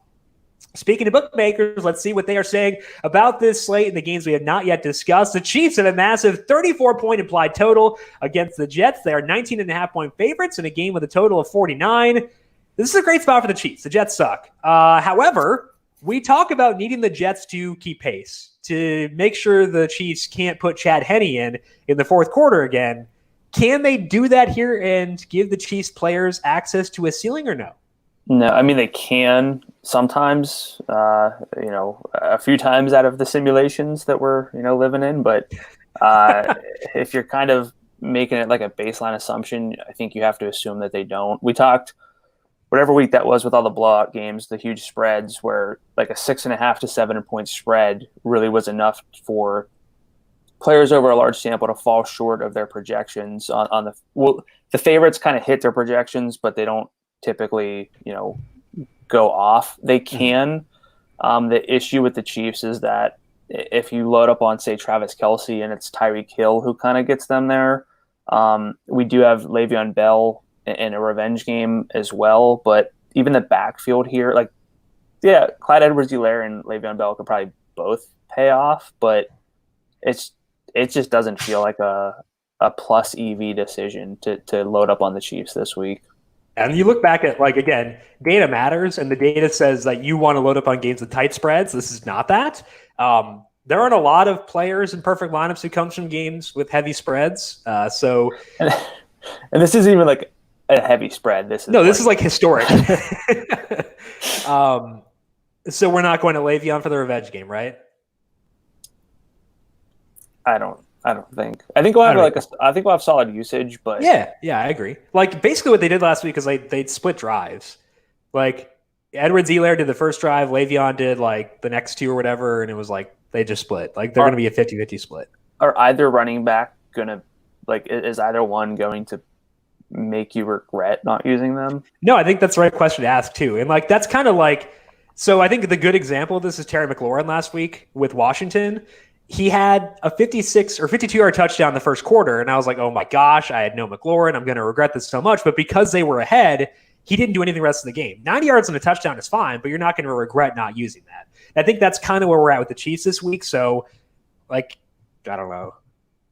Speaking of bookmakers, let's see what they are saying about this slate and the games we have not yet discussed. The Chiefs have a massive 34-point implied total against the Jets. They are 19.5-point favorites in a game with a total of 49. This is a great spot for the Chiefs. The Jets suck. However, we talk about needing the Jets to keep pace, to make sure the Chiefs can't put Chad Henne in the fourth quarter again. Can they do that here and give the Chiefs players access to a ceiling or no? No, I mean, they can sometimes, a few times out of the simulations that we're, living in. But if you're kind of making it like a baseline assumption, I think you have to assume that they don't. We talked whatever week that was with all the blowout games, the huge spreads where like a 6.5 to 7-point spread really was enough for players over a large sample to fall short of their projections on the favorites kind of hit their projections, but they don't typically, go off. They can. The issue with the Chiefs is that if you load up on, say, Travis Kelce and it's Tyreek Hill who kind of gets them there, we do have Le'Veon Bell in a revenge game as well. But even the backfield here, Clyde Edwards-Helaire and Le'Veon Bell could probably both pay off, but it just doesn't feel like a plus EV decision to load up on the Chiefs this week. And you look back at, again, data matters, and the data says that you want to load up on games with tight spreads. This is not that. There aren't a lot of players in perfect lineups who comes from games with heavy spreads. So, and this isn't even like a heavy spread. This is like historic. So we're not going to Le'Veon for the revenge game, right? I don't think. I think we'll have I think we'll have solid usage, but yeah, I agree. Like basically what they did last week is they'd split drives. Like Edwards-Helaire did the first drive, Le'Veon did like the next two or whatever, and it was like they just split. Like they're going to be a 50-50 split. Are either running back is either one going to make you regret not using them? No, I think that's the right question to ask too. And like that's kind of like, so I think the good example of this is Terry McLaurin last week with Washington. He had a 56 or 52-yard touchdown in the first quarter, and I was like, oh my gosh, I had no McLaurin. I'm going to regret this so much. But because they were ahead, he didn't do anything the rest of the game. 90 yards on a touchdown is fine, but you're not going to regret not using that. I think that's kind of where we're at with the Chiefs this week. So, like, I don't know.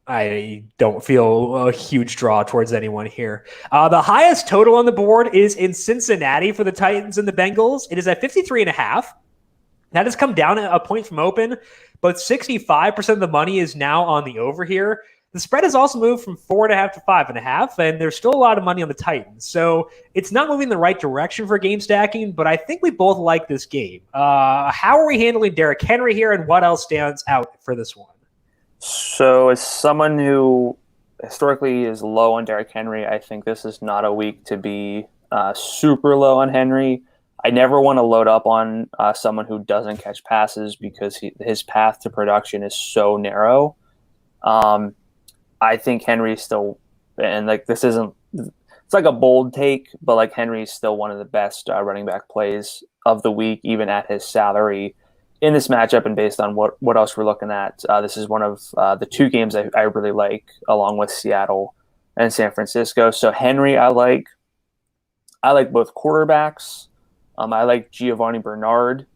I don't feel a huge draw towards anyone here. The highest total on the board is in Cincinnati for the Titans and the Bengals. It is at 53.5. That has come down a point from open, but 65% of the money is now on the over here. The spread has also moved from 4.5 to 5.5, and there's still a lot of money on the Titans. So it's not moving in the right direction for game stacking, but I think we both like this game. How are we handling Derrick Henry here, and what else stands out for this one? So as someone who historically is low on Derrick Henry, I think this is not a week to be super low on Henry. I never want to load up on someone who doesn't catch passes because his path to production is so narrow. I think Henry's still, and like this isn't, it's like a bold take, but like Henry's still one of the best running back plays of the week, even at his salary in this matchup. And based on what else we're looking at, this is one of the two games I really like, along with Seattle and San Francisco. So Henry, I like both quarterbacks. I like Giovanni Bernard.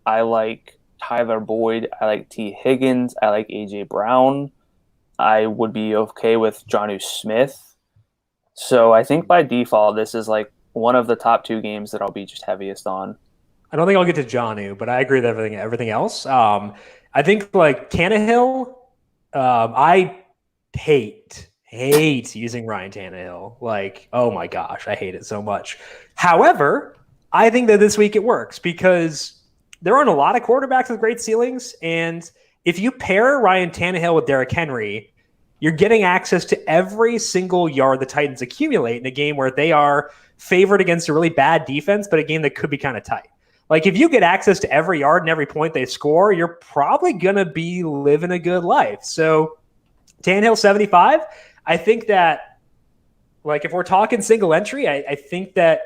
I like Tyler Boyd. I like T. Higgins. I like A.J. Brown. I would be okay with Jonnu Smith. So I think by default, this is like one of the top two games that I'll be just heaviest on. I don't think I'll get to Jonnu, but I agree with everything else. I think like Tannehill, I hate using Ryan Tannehill. Like, oh my gosh, I hate it so much. However, I think that this week it works because there aren't a lot of quarterbacks with great ceilings. And if you pair Ryan Tannehill with Derrick Henry, you're getting access to every single yard the Titans accumulate in a game where they are favored against a really bad defense, but a game that could be kind of tight. Like if you get access to every yard and every point they score, you're probably going to be living a good life. So Tannehill 75, I think that like if we're talking single entry, I think that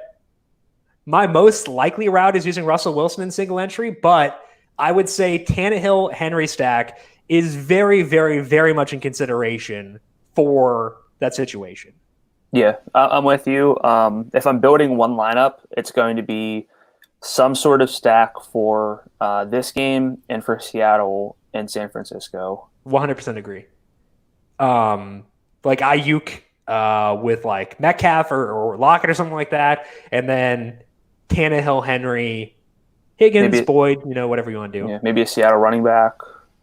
my most likely route is using Russell Wilson in single entry, but I would say Tannehill Henry stack is very, very, very much in consideration for that situation. Yeah, I'm with you. If I'm building one lineup, it's going to be some sort of stack for this game and for Seattle and San Francisco. 100% agree. Like Nyuk with like Metcalf or Lockett or something like that, and then Tannehill, Henry, Higgins, Boyd, whatever you want to do. Yeah, maybe a Seattle running back.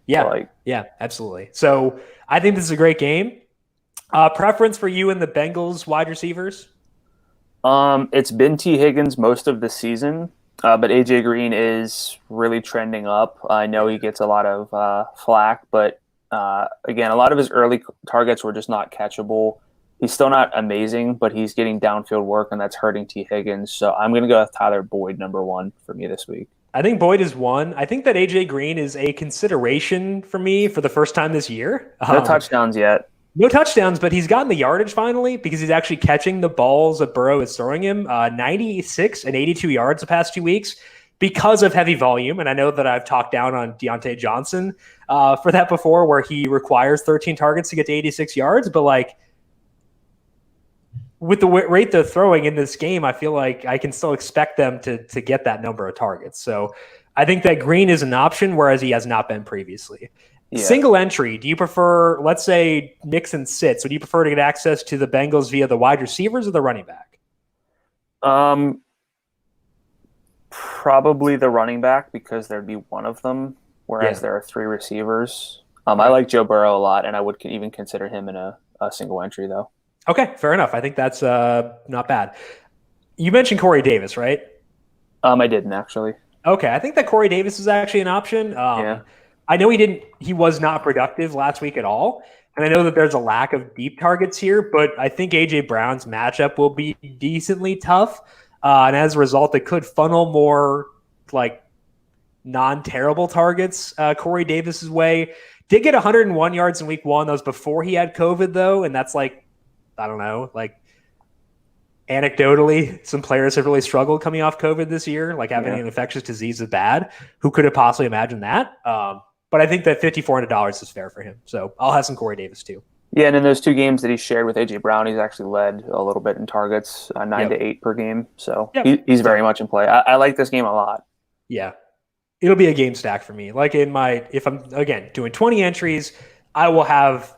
Yeah, yeah, absolutely. So I think this is a great game. Preference for you and the Bengals wide receivers? It's been T. Higgins most of the season, but AJ Green is really trending up. I know he gets a lot of flack, but again, a lot of his early targets were just not catchable. He's still not amazing, but he's getting downfield work, and that's hurting T. Higgins. So I'm going to go with Tyler Boyd, number one, for me this week. I think Boyd is one. I think that AJ Green is a consideration for me for the first time this year. No touchdowns yet. No touchdowns, but he's gotten the yardage finally because he's actually catching the balls that Burrow is throwing him. 96 and 82 yards the past 2 weeks because of heavy volume. And I know that I've talked down on Deontay Johnson for that before, where he requires 13 targets to get to 86 yards. But like, with the rate they're throwing in this game, I feel like I can still expect them to get that number of targets. So I think that Green is an option, whereas he has not been previously. Yeah. Single entry, do you prefer, let's say, mix and sits? Would you prefer to get access to the Bengals via the wide receivers or the running back? Probably the running back because there'd be one of them. whereas there are 3 receivers. I like Joe Burrow a lot, and I would even consider him in a single entry, though. Okay, fair enough. I think that's not bad. You mentioned Corey Davis, right? I didn't, actually. Okay, I think that Corey Davis is actually an option. Yeah. I know he was not productive last week at all. And I know that there's a lack of deep targets here, but I think A.J. Brown's matchup will be decently tough. And as a result, it could funnel more like non-terrible targets Corey Davis's way. Did get 101 yards in week 1. That was before he had COVID, though. And that's like, I don't know, like anecdotally, some players have really struggled coming off COVID this year, like having an infectious disease is bad. Who could have possibly imagined that? But I think that $5,400 is fair for him. So I'll have some Corey Davis too. Yeah, and in those 2 games that he shared with A.J. Brown, he's actually led a little bit in targets, 9 to 8 per game. So he's very much in play. I like this game a lot. Yeah. It'll be a game stack for me. Like if I'm, again, doing 20 entries, I will have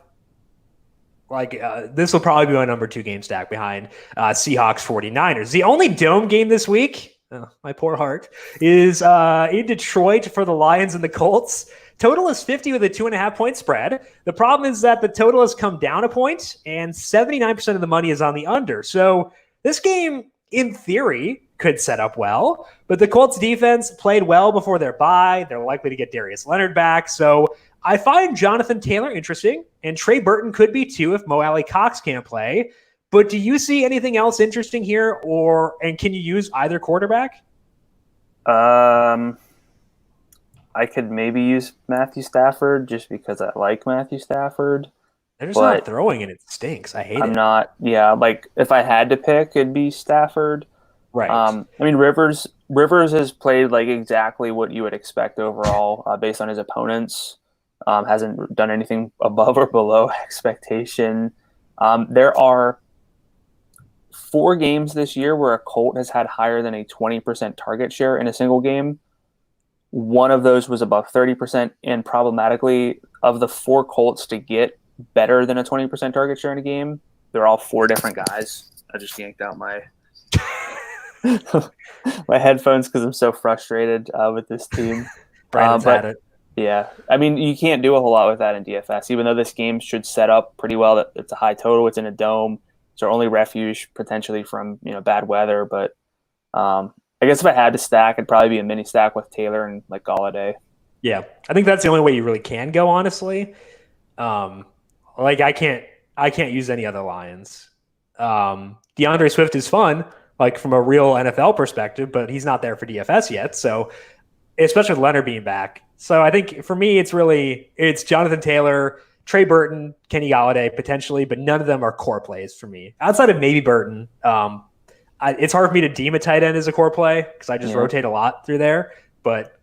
this will probably be my number 2 game stack behind Seahawks 49ers. The only dome game this week, my poor heart, is in Detroit for the Lions and the Colts. Total is 50 with a 2.5-point spread. The problem is that the total has come down a point, and 79% of the money is on the under. So this game, in theory, could set up well, but the Colts defense played well before their bye. They're likely to get Darius Leonard back. So I find Jonathan Taylor interesting, and Trey Burton could be too if Mo Alley Cox can't play. But do you see anything else interesting here, and can you use either quarterback? I could maybe use Matthew Stafford just because I like Matthew Stafford. They're just not throwing it. It stinks. I hate it. I'm not. Yeah, like if I had to pick, it'd be Stafford. Right. I mean, Rivers has played like exactly what you would expect overall based on his opponents. Hasn't done anything above or below expectation. There are 4 games this year where a Colt has had higher than a 20% target share in a single game. One of those was above 30%, and problematically, of the 4 Colts to get better than a 20% target share in a game, they're all 4 different guys. I just yanked out my my headphones because I'm so frustrated with this team. Brandon's had it. Yeah, I mean, you can't do a whole lot with that in DFS, even though this game should set up pretty well. It's a high total. It's in a dome. It's our only refuge potentially from bad weather, but I guess if I had to stack, it'd probably be a mini stack with Taylor and like Galladay. Yeah, I think that's the only way you really can go, honestly. Like I can't use any other Lions. DeAndre Swift is fun, like from a real NFL perspective, but he's not there for DFS yet. So, especially with Leonard being back. So I think for me, it's Jonathan Taylor, Trey Burton, Kenny Galladay potentially, but none of them are core plays for me. Outside of maybe Burton, it's hard for me to deem a tight end as a core play because I just rotate a lot through there. But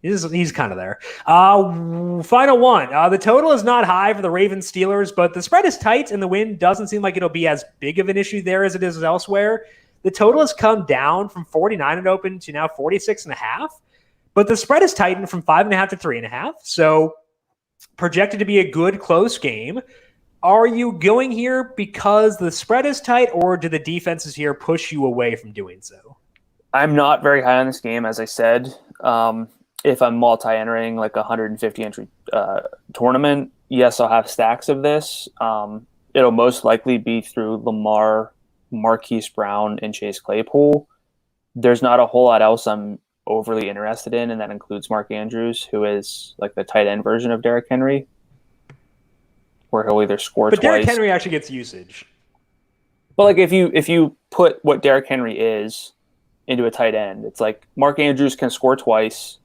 he's kind of there. Final one. The total is not high for the Ravens Steelers, but the spread is tight and the win doesn't seem like it'll be as big of an issue there as it is elsewhere. The total has come down from 49 and open to now 46.5, but the spread is tightened from 5.5 to 3.5. So projected to be a good close game. Are you going here because the spread is tight, or do the defenses here push you away from doing so? I'm not very high on this game, as I said. If I'm multi-entering like a 150 entry tournament, yes, I'll have stacks of this. It'll most likely be through Lamar, Marquis Brown, and Chase Claypool. There's not a whole lot else I'm overly interested in, and that includes Mark Andrews, who is like the tight end version of Derrick Henry, where he'll either score twice. But Derrick Henry actually gets usage. But like if you put what Derrick Henry is into a tight end, it's like Mark Andrews can score twice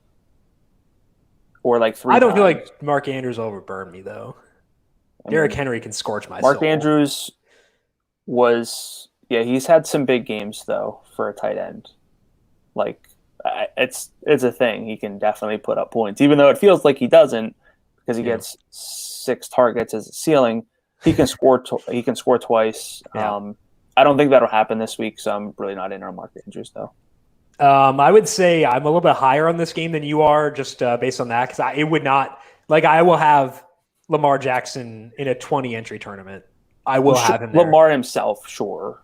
or like 3 I don't times. feel like Mark Andrews will overburn me, though. Derrick Henry can scorch my Mark soul. Andrews he's had some big games, though, for a tight end. Like, it's a thing. He can definitely put up points, even though it feels like he doesn't because he gets 6 targets as a ceiling. He can score. He can score twice. Yeah. I don't think that'll happen this week, so I'm really not in on Mark Andrews, though. I would say I'm a little bit higher on this game than you are, just based on that, because it would not I will have Lamar Jackson in a 20 entry tournament. I will have him there. Lamar himself, sure.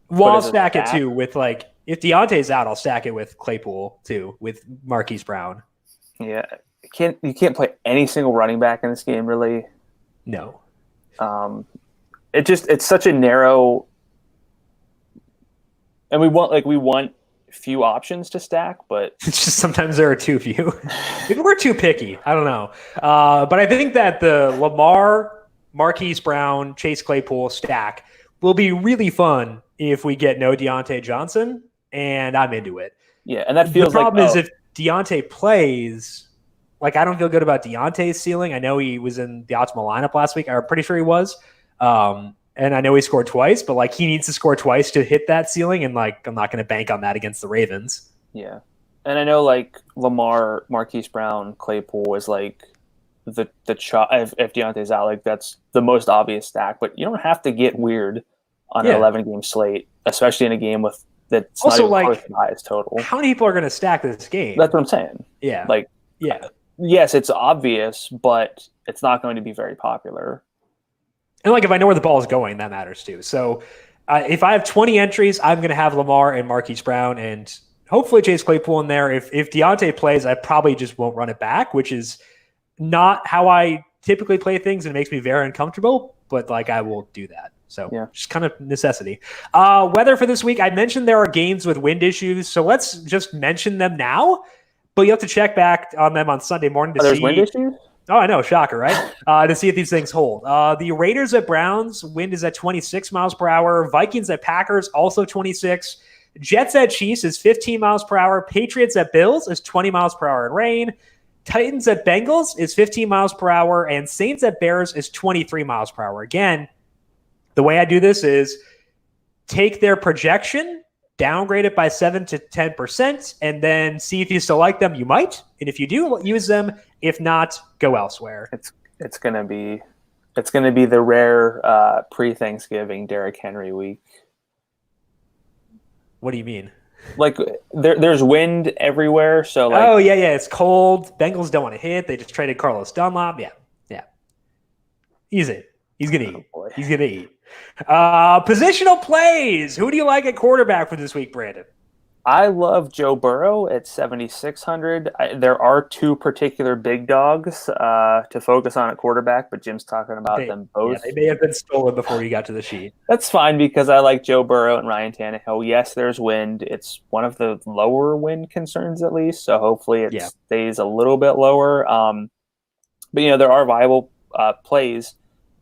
Well, I'll stack it too with if Deontay's out, I'll stack it with Claypool too with Marquise Brown. Yeah, you can't play any single running back in this game, really. No. It's such a narrow, and we want few options to stack, but it's just sometimes there are too few. Maybe we're too picky. I don't know. But I think that the Lamar, Marquis Brown, Chase Claypool stack will be really fun if we get no Deontay Johnson, and I'm into it. Yeah, and that feels the problem is if Deontay plays, like I don't feel good about Deontay's ceiling. I know he was in the optimal lineup last week. I'm pretty sure he was. And I know he scored twice, but like he needs to score twice to hit that ceiling. And like, I'm not going to bank on that against the Ravens. Yeah. And I know like Lamar, Marquise Brown, Claypool was like if Deontay's out, like that's the most obvious stack, but you don't have to get weird on an 11 game slate, especially in a game with that's also not even like the highest total. How many people are going to stack this game? That's what I'm saying. Yeah. Like, yes, it's obvious, but it's not going to be very popular. And like if I know where the ball is going, that matters too. So if I have 20 entries, I'm going to have Lamar and Marquise Brown and hopefully Chase Claypool in there. If Deontay plays, I probably just won't run it back, which is not how I typically play things, and it makes me very uncomfortable. But like I will do that. So just kind of necessity. Weather for this week, I mentioned there are games with wind issues, so let's just mention them now. But you have to check back on them on Sunday morning to see. There's wind issues? Oh, I know. Shocker, right? To see if these things hold. The Raiders at Browns, wind is at 26 miles per hour. Vikings at Packers, also 26. Jets at Chiefs is 15 miles per hour. Patriots at Bills is 20 miles per hour in rain. Titans at Bengals is 15 miles per hour. And Saints at Bears is 23 miles per hour. Again, the way I do this is take their projection, downgrade it by 7 to 10%, and then see if you still like them. You might. And if you do, use them. If not, go elsewhere. It's gonna be the rare pre-Thanksgiving Derrick Henry week. What do you mean? Like there's wind everywhere, so like it's cold. Bengals don't want to hit. They just traded Carlos Dunlap. Yeah. He's gonna eat. Boy. He's gonna eat. Positional plays. Who do you like at quarterback for this week, Brandon? I love Joe Burrow at 7,600. There are two particular big dogs to focus on at quarterback, but Jim's talking about them both. Yeah, they may have been stolen before you got to the sheet. That's fine because I like Joe Burrow and Ryan Tannehill. Yes, there's wind. It's one of the lower wind concerns at least, so hopefully it stays a little bit lower. But, there are viable plays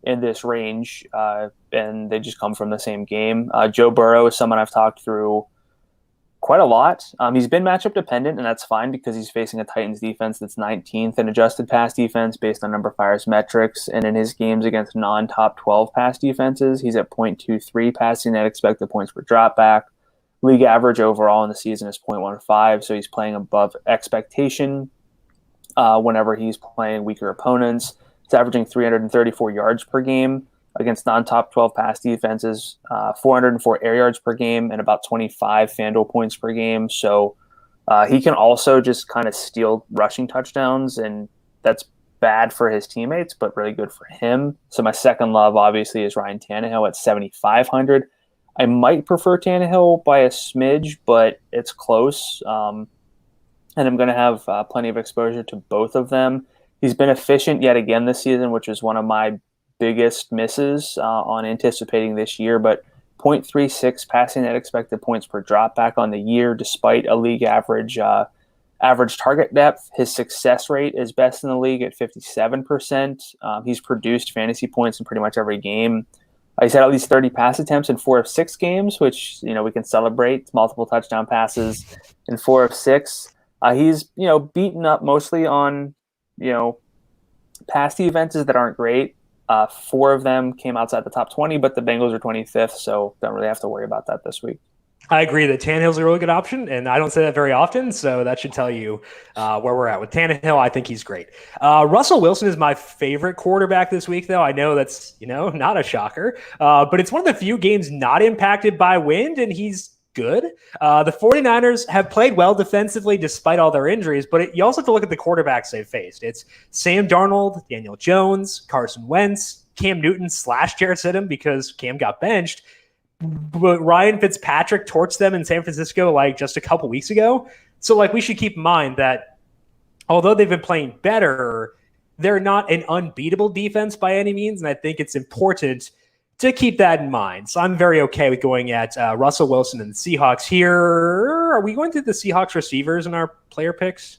in this range, and they just come from the same game. Joe Burrow is someone I've talked through quite a lot. He's been matchup dependent, and that's fine because he's facing a Titans defense that's 19th in adjusted pass defense based on numberFire's metrics. And in his games against non-top 12 pass defenses, he's at 0.23 passing net expected points per dropback. League average overall in the season is 0.15, so he's playing above expectation whenever he's playing weaker opponents. He's averaging 334 yards per game against non-top 12 pass defenses, 404 air yards per game, and about 25 FanDuel points per game. So he can also just kind of steal rushing touchdowns, and that's bad for his teammates, but really good for him. So my second love, obviously, is Ryan Tannehill at 7,500. I might prefer Tannehill by a smidge, but it's close. And I'm going to have plenty of exposure to both of them. He's been efficient yet again this season, which is one of my biggest misses on anticipating this year, but 0.36 passing net expected points per drop back on the year, despite a league average target depth. His success rate is best in the league at 57%. He's produced fantasy points in pretty much every game. He's had at least 30 pass attempts in 4 of 6 games, which we can celebrate. Multiple touchdown passes in 4 of 6. He's beaten up mostly on pass defenses that aren't great. 4 of them came outside the top 20, but the Bengals are 25th, so don't really have to worry about that this week. I agree that Tannehill's a really good option, and I don't say that very often, so that should tell you where we're at. With Tannehill, I think he's great. Russell Wilson is my favorite quarterback this week, though. I know that's, not a shocker, but it's one of the few games not impacted by wind, and he's good. The 49ers have played well defensively despite all their injuries, but you also have to look at the quarterbacks they've faced. It's Sam Darnold, Daniel Jones, Carson Wentz, Cam Newton / Jarrett Stidham because Cam got benched. But Ryan Fitzpatrick torched them in San Francisco just a couple weeks ago. So we should keep in mind that although they've been playing better, they're not an unbeatable defense by any means, and I think it's important to keep that in mind. So I'm very okay with going at Russell Wilson and the Seahawks here. Are we going through the Seahawks receivers in our player picks?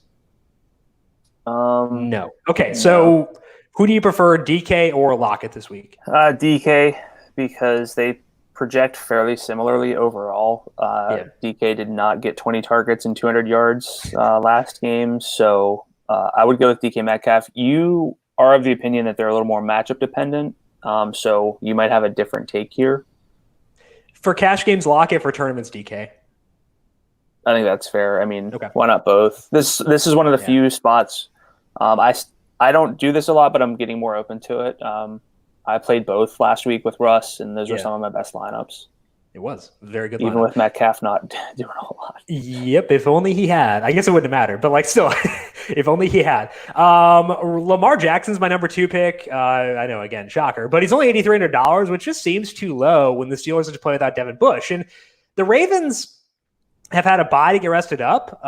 No. Okay, so who do you prefer, DK or Lockett this week? DK, because they project fairly similarly overall. DK did not get 20 targets and 200 yards last game, so I would go with DK Metcalf. You are of the opinion that they're a little more matchup dependent, so you might have a different take here. For cash games, Lockett. For tournaments, DK. I think that's fair. I mean, Why not both? This is one of the few spots. I don't do this a lot, but I'm getting more open to it. I played both last week with Russ, and those were some of my best lineups. It was a very good lineup. Even with Metcalf not doing a whole lot. Yep, if only he had. I guess it wouldn't matter, but still, if only he had. Lamar Jackson's my number 2 pick. I know, again, shocker, but he's only $8,300, which just seems too low when the Steelers have to play without Devin Bush. And the Ravens have had a bye to get rested up.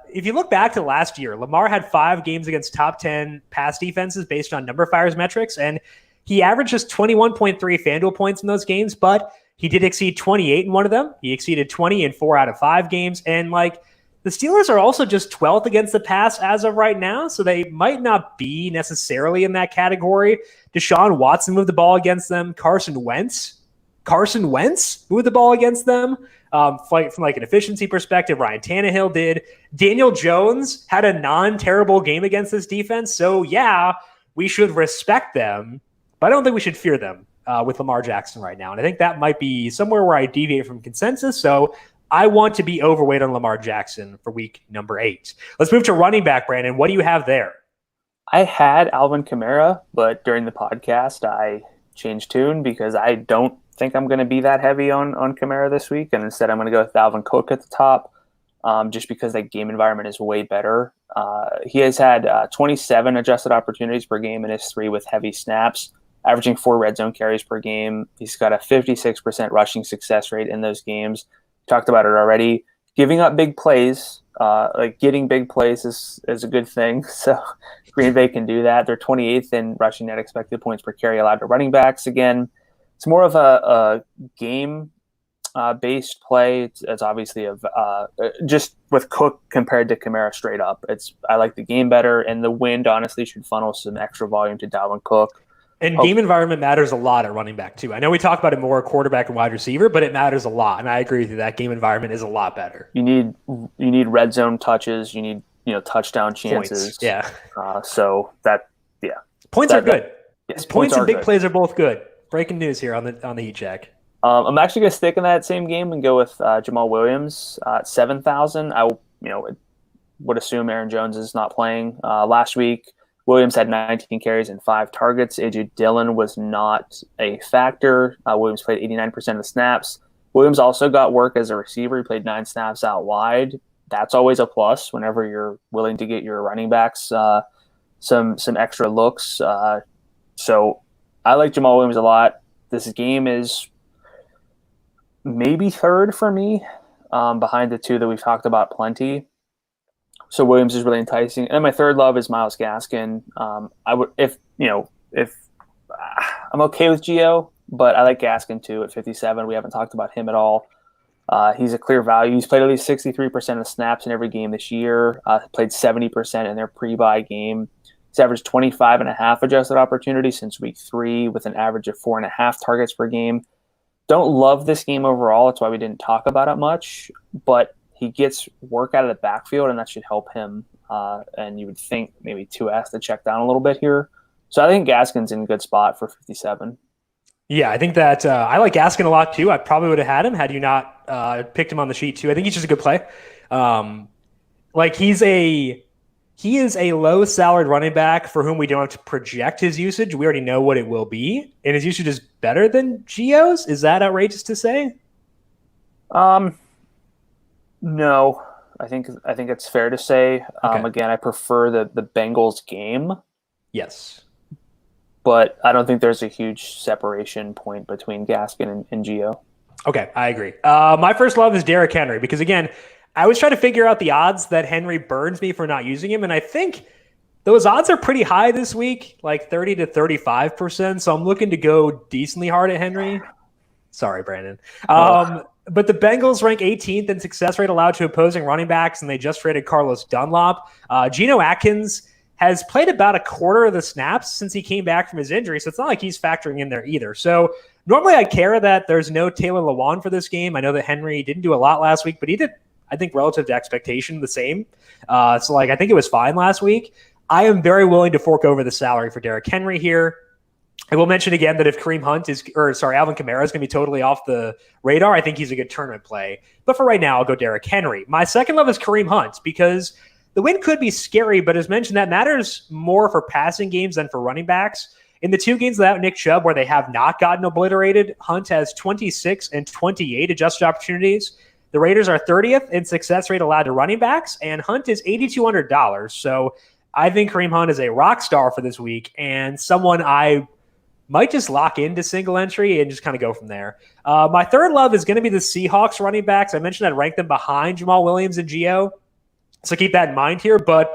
If you look back to last year, Lamar had 5 games against top 10 pass defenses based on numberFire's metrics, and he averaged just 21.3 FanDuel points in those games, but he did exceed 28 in one of them. He exceeded 20 in 4 out of 5 games. And the Steelers are also just 12th against the pass as of right now, so they might not be necessarily in that category. Deshaun Watson moved the ball against them. Carson Wentz moved the ball against them. From an efficiency perspective, Ryan Tannehill did. Daniel Jones had a non-terrible game against this defense. So we should respect them, but I don't think we should fear them with Lamar Jackson right now. And I think that might be somewhere where I deviate from consensus. So I want to be overweight on Lamar Jackson for week number 8. Let's move to running back, Brandon. What do you have there? I had Alvin Kamara, but during the podcast, I changed tune because I don't think I'm going to be that heavy on Kamara this week. And instead, I'm going to go with Dalvin Cook at the top just because that game environment is way better. He has had 27 adjusted opportunities per game in his 3 with heavy snaps, averaging 4 red zone carries per game. He's got a 56% rushing success rate in those games. Talked about it already. Giving up big plays, getting big plays is a good thing. So Green Bay can do that. They're 28th in rushing net expected points per carry allowed to running backs. Again, it's more of a game-based play. It's obviously just with Cook compared to Kamara straight up. I like the game better, and the wind honestly should funnel some extra volume to Dalvin Cook. And game environment matters a lot at running back too. I know we talk about it more quarterback and wide receiver, but it matters a lot. And I agree with you that game environment is a lot better. You need red zone touches. You need touchdown chances. Points. Points are good. Yes, points and big plays are both good. Breaking news here on the Heat Check. I'm actually going to stick in that same game and go with Jamal Williams at 7,000. I would assume Aaron Jones is not playing. Last week, Williams had 19 carries and 5 targets. A.J. Dillon was not a factor. Williams played 89% of the snaps. Williams also got work as a receiver. He played 9 snaps out wide. That's always a plus whenever you're willing to get your running backs some extra looks. So I like Jamal Williams a lot. This game is maybe 3rd for me behind the 2 that we've talked about plenty. So Williams is really enticing. And my 3rd love is Myles Gaskin. I would if I'm okay with Gio, but I like Gaskin too at 57. We haven't talked about him at all. He's a clear value. He's played at least 63% of snaps in every game this year. Played 70% in their pre-bye game. He's averaged 25.5 adjusted opportunities since week 3 with an average of 4.5 targets per game. Don't love this game overall. That's why we didn't talk about it much, but he gets work out of the backfield, and that should help him. And you would think maybe 2 has to check down a little bit here. So I think Gaskin's in a good spot for 57. Yeah, I think that I like Gaskin a lot too. I probably would have had him had you not picked him on the sheet too. I think he's just a good play. He is a low salaried running back for whom we don't have to project his usage. We already know what it will be, and his usage is better than Gio's. Is that outrageous to say? No, I think it's fair to say. Okay. Again, I prefer the Bengals game. Yes. But I don't think there's a huge separation point between Gaskin and Gio. Okay, I agree. My first love is Derrick Henry because, again, I was trying to figure out the odds that Henry burns me for not using him, and I think those odds are pretty high this week, like 30 to 35%. So I'm looking to go decently hard at Henry. Sorry, Brandon. But the Bengals rank 18th in success rate allowed to opposing running backs, and they just traded Carlos Dunlop. Geno Atkins has played about a quarter of the snaps since he came back from his injury, so it's not like he's factoring in there either. So normally I care that there's no Taylor Lewan for this game. I know that Henry didn't do a lot last week, but he did, I think, relative to expectation, the same. So I think it was fine last week. I am very willing to fork over the salary for Derrick Henry here. I will mention again that if Alvin Kamara is going to be totally off the radar, I think he's a good tournament play. But for right now, I'll go Derrick Henry. My second love is Kareem Hunt because the win could be scary, but as mentioned, that matters more for passing games than for running backs. In the 2 games without Nick Chubb where they have not gotten obliterated, Hunt has 26 and 28 adjusted opportunities. The Raiders are 30th in success rate allowed to running backs, and Hunt is $8,200. So I think Kareem Hunt is a rock star for this week and someone I might just lock into single entry and just kind of go from there. My third love is going to be the Seahawks running backs. I mentioned I'd rank them behind Jamal Williams and Gio, so keep that in mind here. But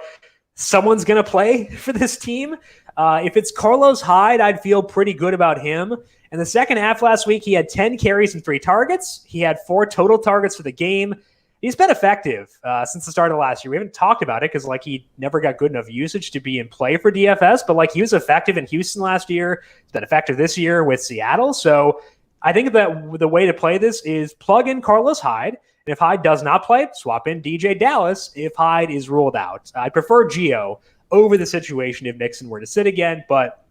someone's going to play for this team. If it's Carlos Hyde, I'd feel pretty good about him. In the second half last week, he had 10 carries and 3 targets. He had 4 total targets for the game. He's been effective since the start of last year. We haven't talked about it because he never got good enough usage to be in play for DFS, but he was effective in Houston last year. He's been effective this year with Seattle. So I think that the way to play this is plug in Carlos Hyde. And if Hyde does not play, swap in DJ Dallas if Hyde is ruled out. I prefer Gio over the situation if Mixon were to sit again, but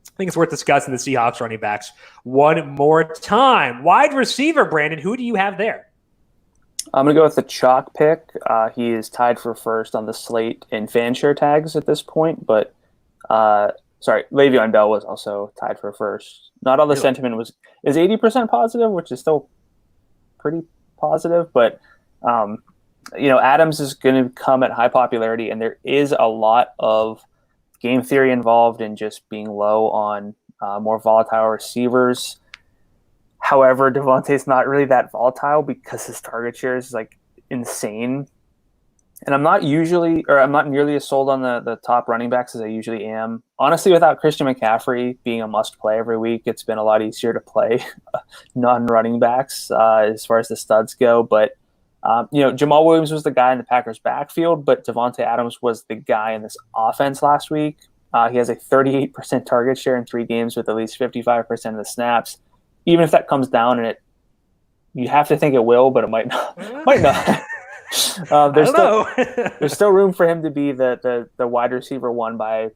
I think it's worth discussing the Seahawks running backs one more time. Wide receiver, Brandon, who do you have there? I'm going to go with the chalk pick. He is tied for first on the slate in fan share tags at this point, but Le'Veon Bell was also tied for first. Not all the sentiment is 80% positive, which is still pretty positive, but Adams is going to come at high popularity, and there is a lot of game theory involved in just being low on more volatile receivers. However, Devontae's not really that volatile because his target share is insane. And I'm not nearly as sold on the top running backs as I usually am. Honestly, without Christian McCaffrey being a must play every week, it's been a lot easier to play non-running backs as far as the studs go. But Jamal Williams was the guy in the Packers backfield, but Devontae Adams was the guy in this offense last week. He has a 38% target share in 3 games with at least 55% of the snaps. Even if that comes down, and you have to think it will, but it might not. There's still room for him to be the wide receiver 1 by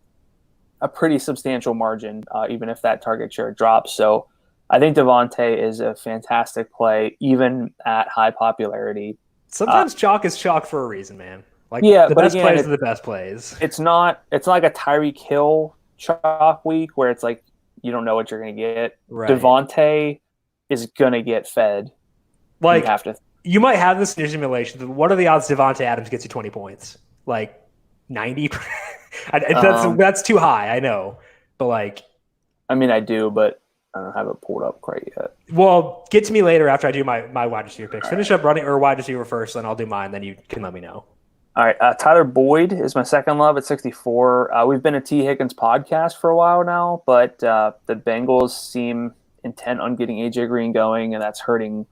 a pretty substantial margin, even if that target share drops. So I think Devontae is a fantastic play, even at high popularity. Sometimes chalk is chalk for a reason, man. The best plays are the best plays. It's not like a Tyreek Hill chalk week where it's you don't know what you're going to get. Right. Devontae is going to get fed. You have to. You might have this in your simulation. What are the odds Devontae Adams gets you 20 points? 90? That's too high, I know. But I do, but I don't have it pulled up quite yet. Well, get to me later after I do my wide receiver picks. Finish up running or wide receiver first, then I'll do mine. Then you can let me know. All right, Tyler Boyd is my second love at 64. We've been a T. Higgins podcast for a while now, but the Bengals seem intent on getting AJ Green going, and that's hurting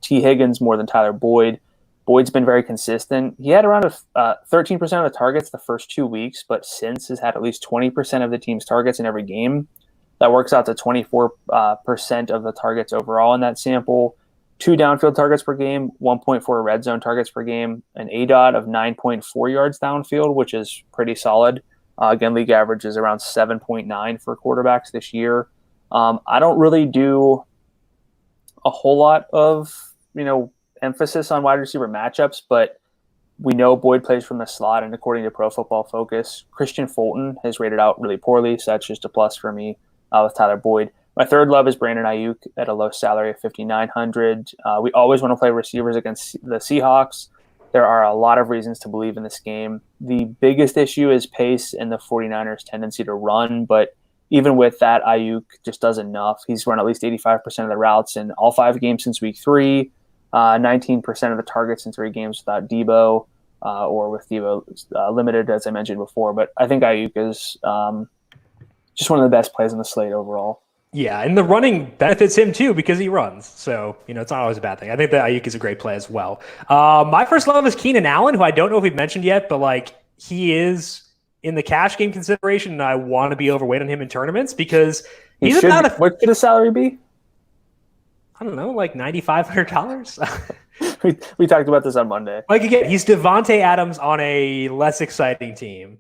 T. Higgins more than Tyler Boyd. Boyd's been very consistent. He had around 13% of the targets the first 2 weeks, but since has had at least 20% of the team's targets in every game. That works out to 24% of the targets overall in that sample. 2 downfield targets per game, 1.4 red zone targets per game, an ADOT of 9.4 yards downfield, which is pretty solid. Again, league average is around 7.9 for quarterbacks this year. I don't really do a whole lot of, emphasis on wide receiver matchups, but we know Boyd plays from the slot, and according to Pro Football Focus, Christian Fulton has rated out really poorly, so that's just a plus for me with Tyler Boyd. My third love is Brandon Ayuk at a low salary of $5,900. We always want to play receivers against the Seahawks. There are a lot of reasons to believe in this game. The biggest issue is pace and the 49ers' tendency to run, but even with that, Ayuk just does enough. He's run at least 85% of the routes in all 5 games since week 3. 19% of the targets in 3 games without Debo, or with Debo limited, as I mentioned before. But I think Ayuk is just one of the best plays on the slate overall. Yeah, and the running benefits him too because he runs. So, it's not always a bad thing. I think that Ayuk is a great play as well. My first love is Keenan Allen, who I don't know if we've mentioned yet, but he is in the cash game consideration, and I want to be overweight on him in tournaments because he's about what should his salary be? I don't know, like $9,500. we talked about this on Monday. Again, he's Devontae Adams on a less exciting team.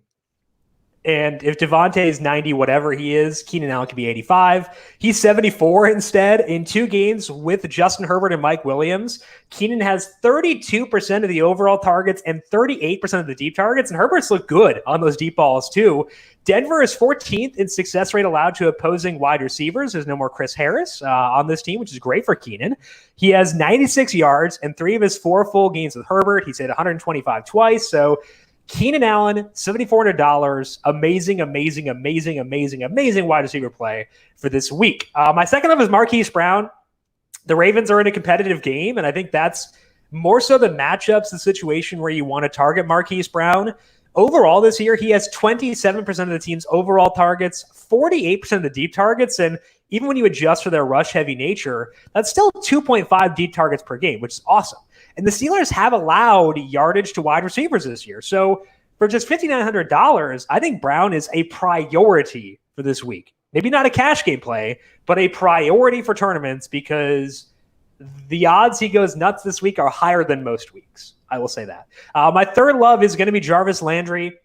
And if Devontae is 90, whatever he is, Keenan Allen could be 85. He's 74 instead. In 2 games with Justin Herbert and Mike Williams, Keenan has 32% of the overall targets and 38% of the deep targets. And Herbert's looked good on those deep balls too. Denver is 14th in success rate allowed to opposing wide receivers. There's no more Chris Harris on this team, which is great for Keenan. He has 96 yards and 3 of his 4 full games with Herbert. He's hit 125 twice. So Keenan Allen, $7,400. Amazing wide receiver play for this week. My second love is Marquis Brown. The Ravens are in a competitive game, and I think that's more so the matchups, the situation where you want to target Marquis Brown. Overall this year, he has 27% of the team's overall targets, 48% of the deep targets, and even when you adjust for their rush-heavy nature, that's still 2.5 deep targets per game, which is awesome. And the Steelers have allowed yardage to wide receivers this year. So for just $5,900, I think Brown is a priority for this week. Maybe not a cash game play, but a priority for tournaments because the odds he goes nuts this week are higher than most weeks. I will say that. My third love is going to be Jarvis Landry.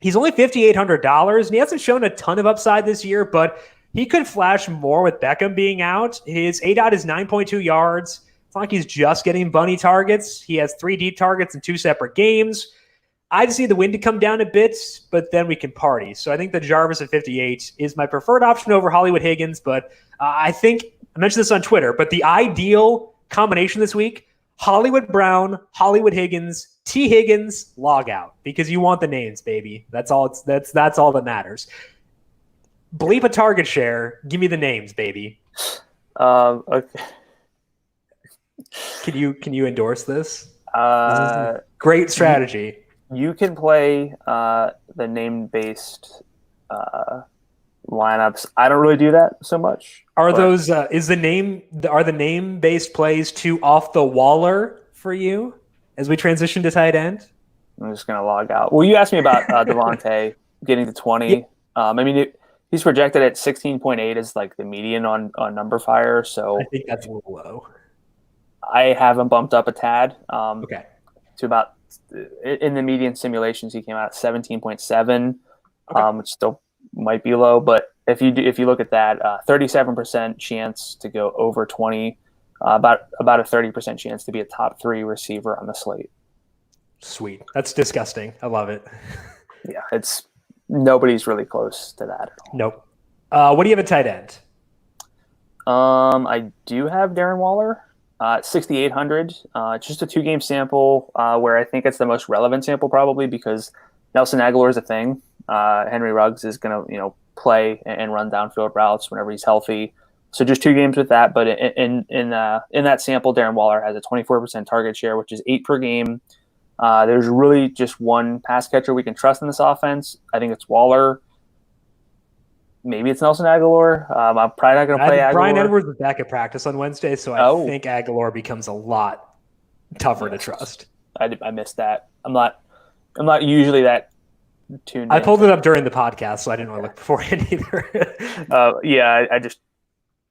He's only $5,800, and he hasn't shown a ton of upside this year, but he could flash more with Beckham being out. His ADOT is 9.2 yards. It's not like he's just getting bunny targets. He has 3 deep targets in 2 separate games. I just need the wind to come down a bit, but then we can party. So I think the Jarvis at 58 is my preferred option over Hollywood Higgins, but I think I mentioned this on Twitter, but the ideal combination this week, Hollywood Brown, Hollywood Higgins, T. Higgins, log out because you want the names, baby. That's all that matters. Bleep a target share. Give me the names, baby. Okay. Can you endorse this? This is great strategy. You can play the name-based lineups. I don't really do that so much. Are the name-based plays too off the Waller for you as we transition to tight end? I'm just gonna log out. Well, you asked me about Devontae getting to 20. Yeah. He's projected at 16.8 as like the median on numberFire. So I think that's a little low. I have him bumped up a tad. Okay. To about in the median simulations, he came out at 17.7, which still might be low. But if you look at that, 37% chance to go over 20, about a 30% chance to be a top 3 receiver on the slate. Sweet. That's disgusting. I love it. Yeah, nobody's really close to that at all. Nope. What do you have at tight end? I do have Darren Waller. 6,800. Just a 2-game sample where I think it's the most relevant sample probably because Nelson Aguilar is a thing. Henry Ruggs is going to play and run downfield routes whenever he's healthy. So just 2 games with that. But in that sample, Darren Waller has a 24% target share, which is 8 per game. There's really just one pass catcher we can trust in this offense. I think it's Waller. Maybe it's Nelson Aguilar. I'm probably not going to play Aguilar. Brian Edwards is back at practice on Wednesday, so I think Aguilar becomes a lot tougher to trust. I missed that. I'm not usually that tuned in. I pulled it up during the podcast, so I didn't want to look beforehand either.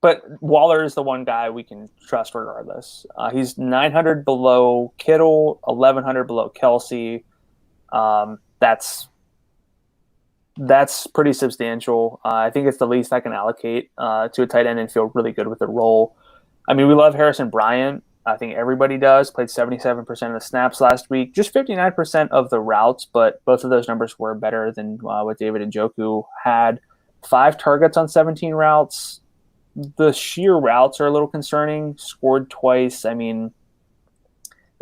But Waller is the one guy we can trust regardless. He's 900 below Kittle, 1,100 below Kelsey. That's pretty substantial. I think it's the least I can allocate to a tight end and feel really good with the role. We love Harrison Bryant. I think everybody does. Played 77% of the snaps last week. Just 59% of the routes, but both of those numbers were better than what David Njoku had. 5 targets on 17 routes. The sheer routes are a little concerning. Scored twice. There's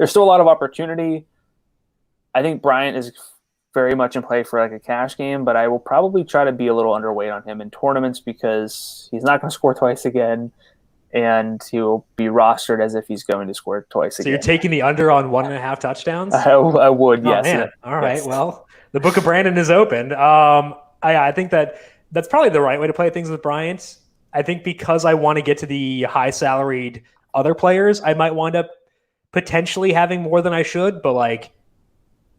still a lot of opportunity. I think Bryant is very much in play for like a cash game, but I will probably try to be a little underweight on him in tournaments because he's not going to score twice again. and he will be rostered as if he's going to score twice again. So you're taking the under on 1.5 touchdowns? I would, yes. Oh, man. All right, yes. well, the book of Brandon is open. I think that's probably the right way to play things with Bryant. I think because I want to get to the high salaried other players, I might wind up potentially having more than I should, but like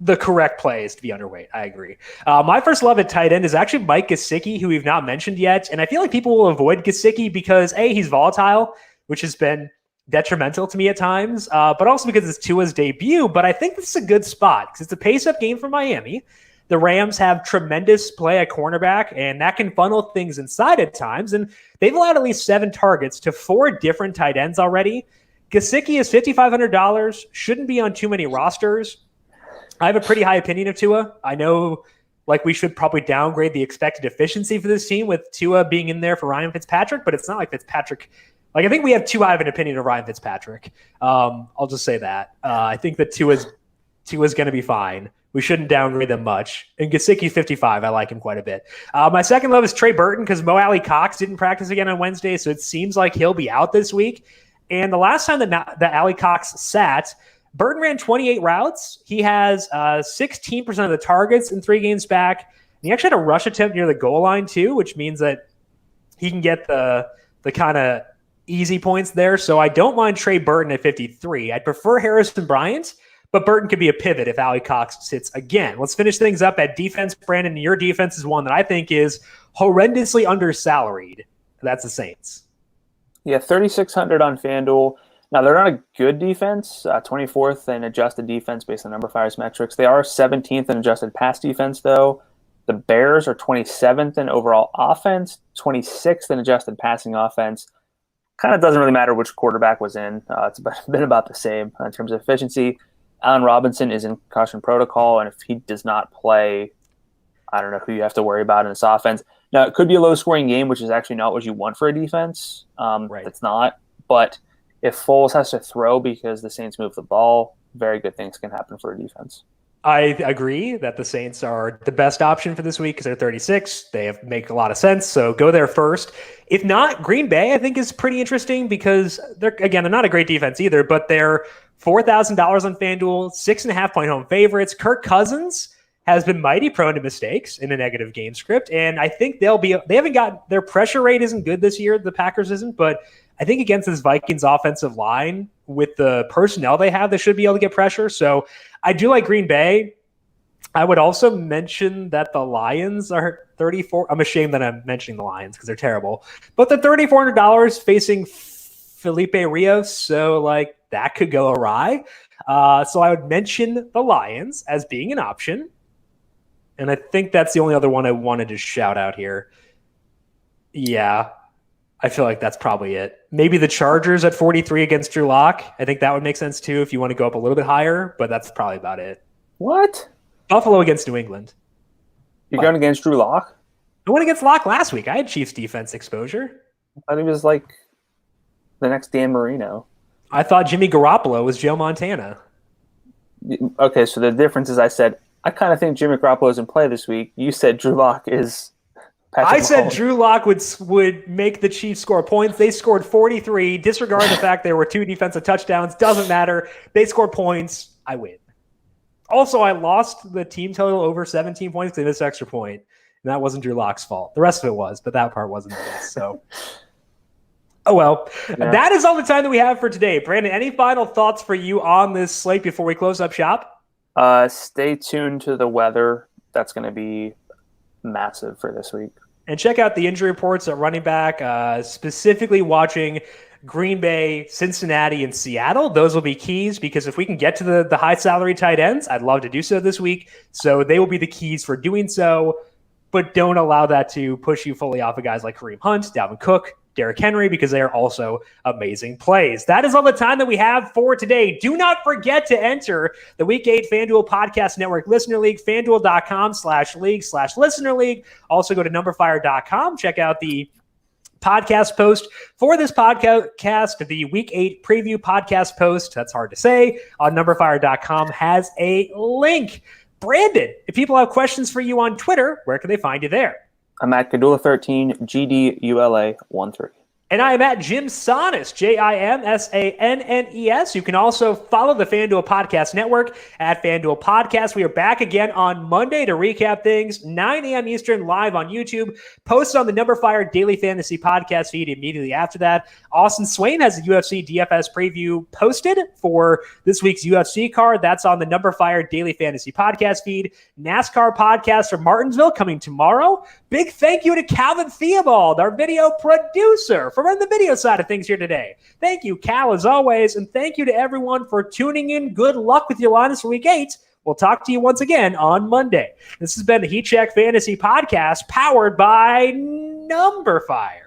the correct play is to be underweight. I agree. My first love at tight end is actually Mike Gesicki, who we've not mentioned yet. And I feel like people will avoid Gesicki because A, he's volatile, which has been detrimental to me at times, but also because it's Tua's debut. But I think this is a good spot because it's a pace-up game for Miami. The Rams have tremendous play at cornerback, and that can funnel things inside at times. And they've allowed at least 7 targets to 4 different tight ends already. Gesicki is $5,500, shouldn't be on too many rosters. I have a pretty high opinion of Tua. I know like we should probably downgrade the expected efficiency for this team with Tua being in there for Ryan Fitzpatrick, but it's not like Fitzpatrick. Like I think we have too high of an opinion of Ryan Fitzpatrick. I'll just say that. I think that Tua's going to be fine. We shouldn't downgrade them much. And Gesicki's 55. I like him quite a bit. My second love is Trey Burton because Mo Alley Cox didn't practice again on Wednesday, so it seems like he'll be out this week. And the last time that Alley Cox sat, Burton ran 28 routes. He has 16% of the targets in 3 games back. And he actually had a rush attempt near the goal line too, which means that he can get the kind of easy points there. So I don't mind Trey Burton at 53. I'd prefer Harrison Bryant, but Burton could be a pivot if Alley Cox sits again. Let's finish things up at defense. Brandon, your defense is one that I think is horrendously undersalaried. That's the Saints. Yeah, 3,600 on FanDuel. Now, they're not a good defense, 24th in adjusted defense based on numberFire's metrics. They are 17th in adjusted pass defense, though. The Bears are 27th in overall offense, 26th in adjusted passing offense. Kind of doesn't really matter which quarterback was in. It's been about the same in terms of efficiency. Allen Robinson is in concussion protocol, and if he does not play, I don't know who you have to worry about in this offense. Now, it could be a low-scoring game, which is actually not what you want for a defense. Right. It's not. But if Foles has to throw because the Saints move the ball, very good things can happen for a defense. I agree that the Saints are the best option for this week because they're 36. They make a lot of sense, so go there first. If not, Green Bay, I think, is pretty interesting because they're not a great defense either, but they're $4,000 on FanDuel, 6.5-point home favorites. Kirk Cousins has been mighty prone to mistakes in a negative game script, and I think they haven't got their pressure rate isn't good this year. The Packers isn't, but I think against this Vikings offensive line with the personnel they have, they should be able to get pressure. So I do like Green Bay. I would also mention that the Lions are 34. I'm ashamed that I'm mentioning the Lions because they're terrible, but they're $3,400 facing Felipe Rios. So like that could go awry. So I would mention the Lions as being an option. And I think that's the only other one I wanted to shout out here. Yeah, I feel like that's probably it. Maybe the Chargers at 43 against Drew Lock. I think that would make sense too if you want to go up a little bit higher, but that's probably about it. What? Buffalo against New England. You're going against Drew Lock? I went against Lock last week. I had Chiefs defense exposure. I thought he was like the next Dan Marino. I thought Jimmy Garoppolo was Joe Montana. Okay, so the difference is I said, I kind of think Jimmy Garoppolo is in play this week. You said Drew Lock is Patrick Mahomes. Said Drew Lock would make the Chiefs score points. They scored 43. Disregard the fact there were 2 defensive touchdowns. Doesn't matter. They scored points. I win. Also, I lost the team total over 17 points because they missed extra point. And that wasn't Drew Lock's fault. The rest of it was, but that part wasn't his. So, oh well. Yeah. That is all the time that we have for today. Brandon, any final thoughts for you on this slate before we close up shop? Stay tuned to the weather. That's going to be massive for this week. And check out the injury reports at running back, specifically watching Green Bay, Cincinnati, and Seattle. Those will be keys because if we can get to the high salary tight ends, I'd love to do so this week. So they will be the keys for doing so, but don't allow that to push you fully off of guys like Kareem Hunt, Dalvin Cook, Derrick Henry, because they are also amazing plays. That is all the time that we have for today. Do not forget to enter the Week 8 FanDuel Podcast Network Listener League, FanDuel.com/league/Listener League. Also go to numberFire.com. Check out the podcast post for this podcast. The Week 8 preview podcast post, that's hard to say, on numberFire.com has a link. Brandon, if people have questions for you on Twitter, where can they find you there? I'm at Gadula13, GDULA13. And I am at Jim Sannes, JimSannes. You can also follow the FanDuel Podcast Network at FanDuel Podcast. We are back again on Monday to recap things, 9 a.m. Eastern, live on YouTube, posted on the numberFire Daily Fantasy Podcast feed immediately after that. Austin Swain has a UFC DFS preview posted for this week's UFC card. That's on the numberFire Daily Fantasy Podcast feed. NASCAR podcast from Martinsville coming tomorrow. Big thank you to Calvin Theobald, our video producer, for running the video side of things here today. Thank you, Cal, as always, and thank you to everyone for tuning in. Good luck with your lineups for Week 8. We'll talk to you once again on Monday. This has been the Heat Check Fantasy Podcast, powered by numberFire.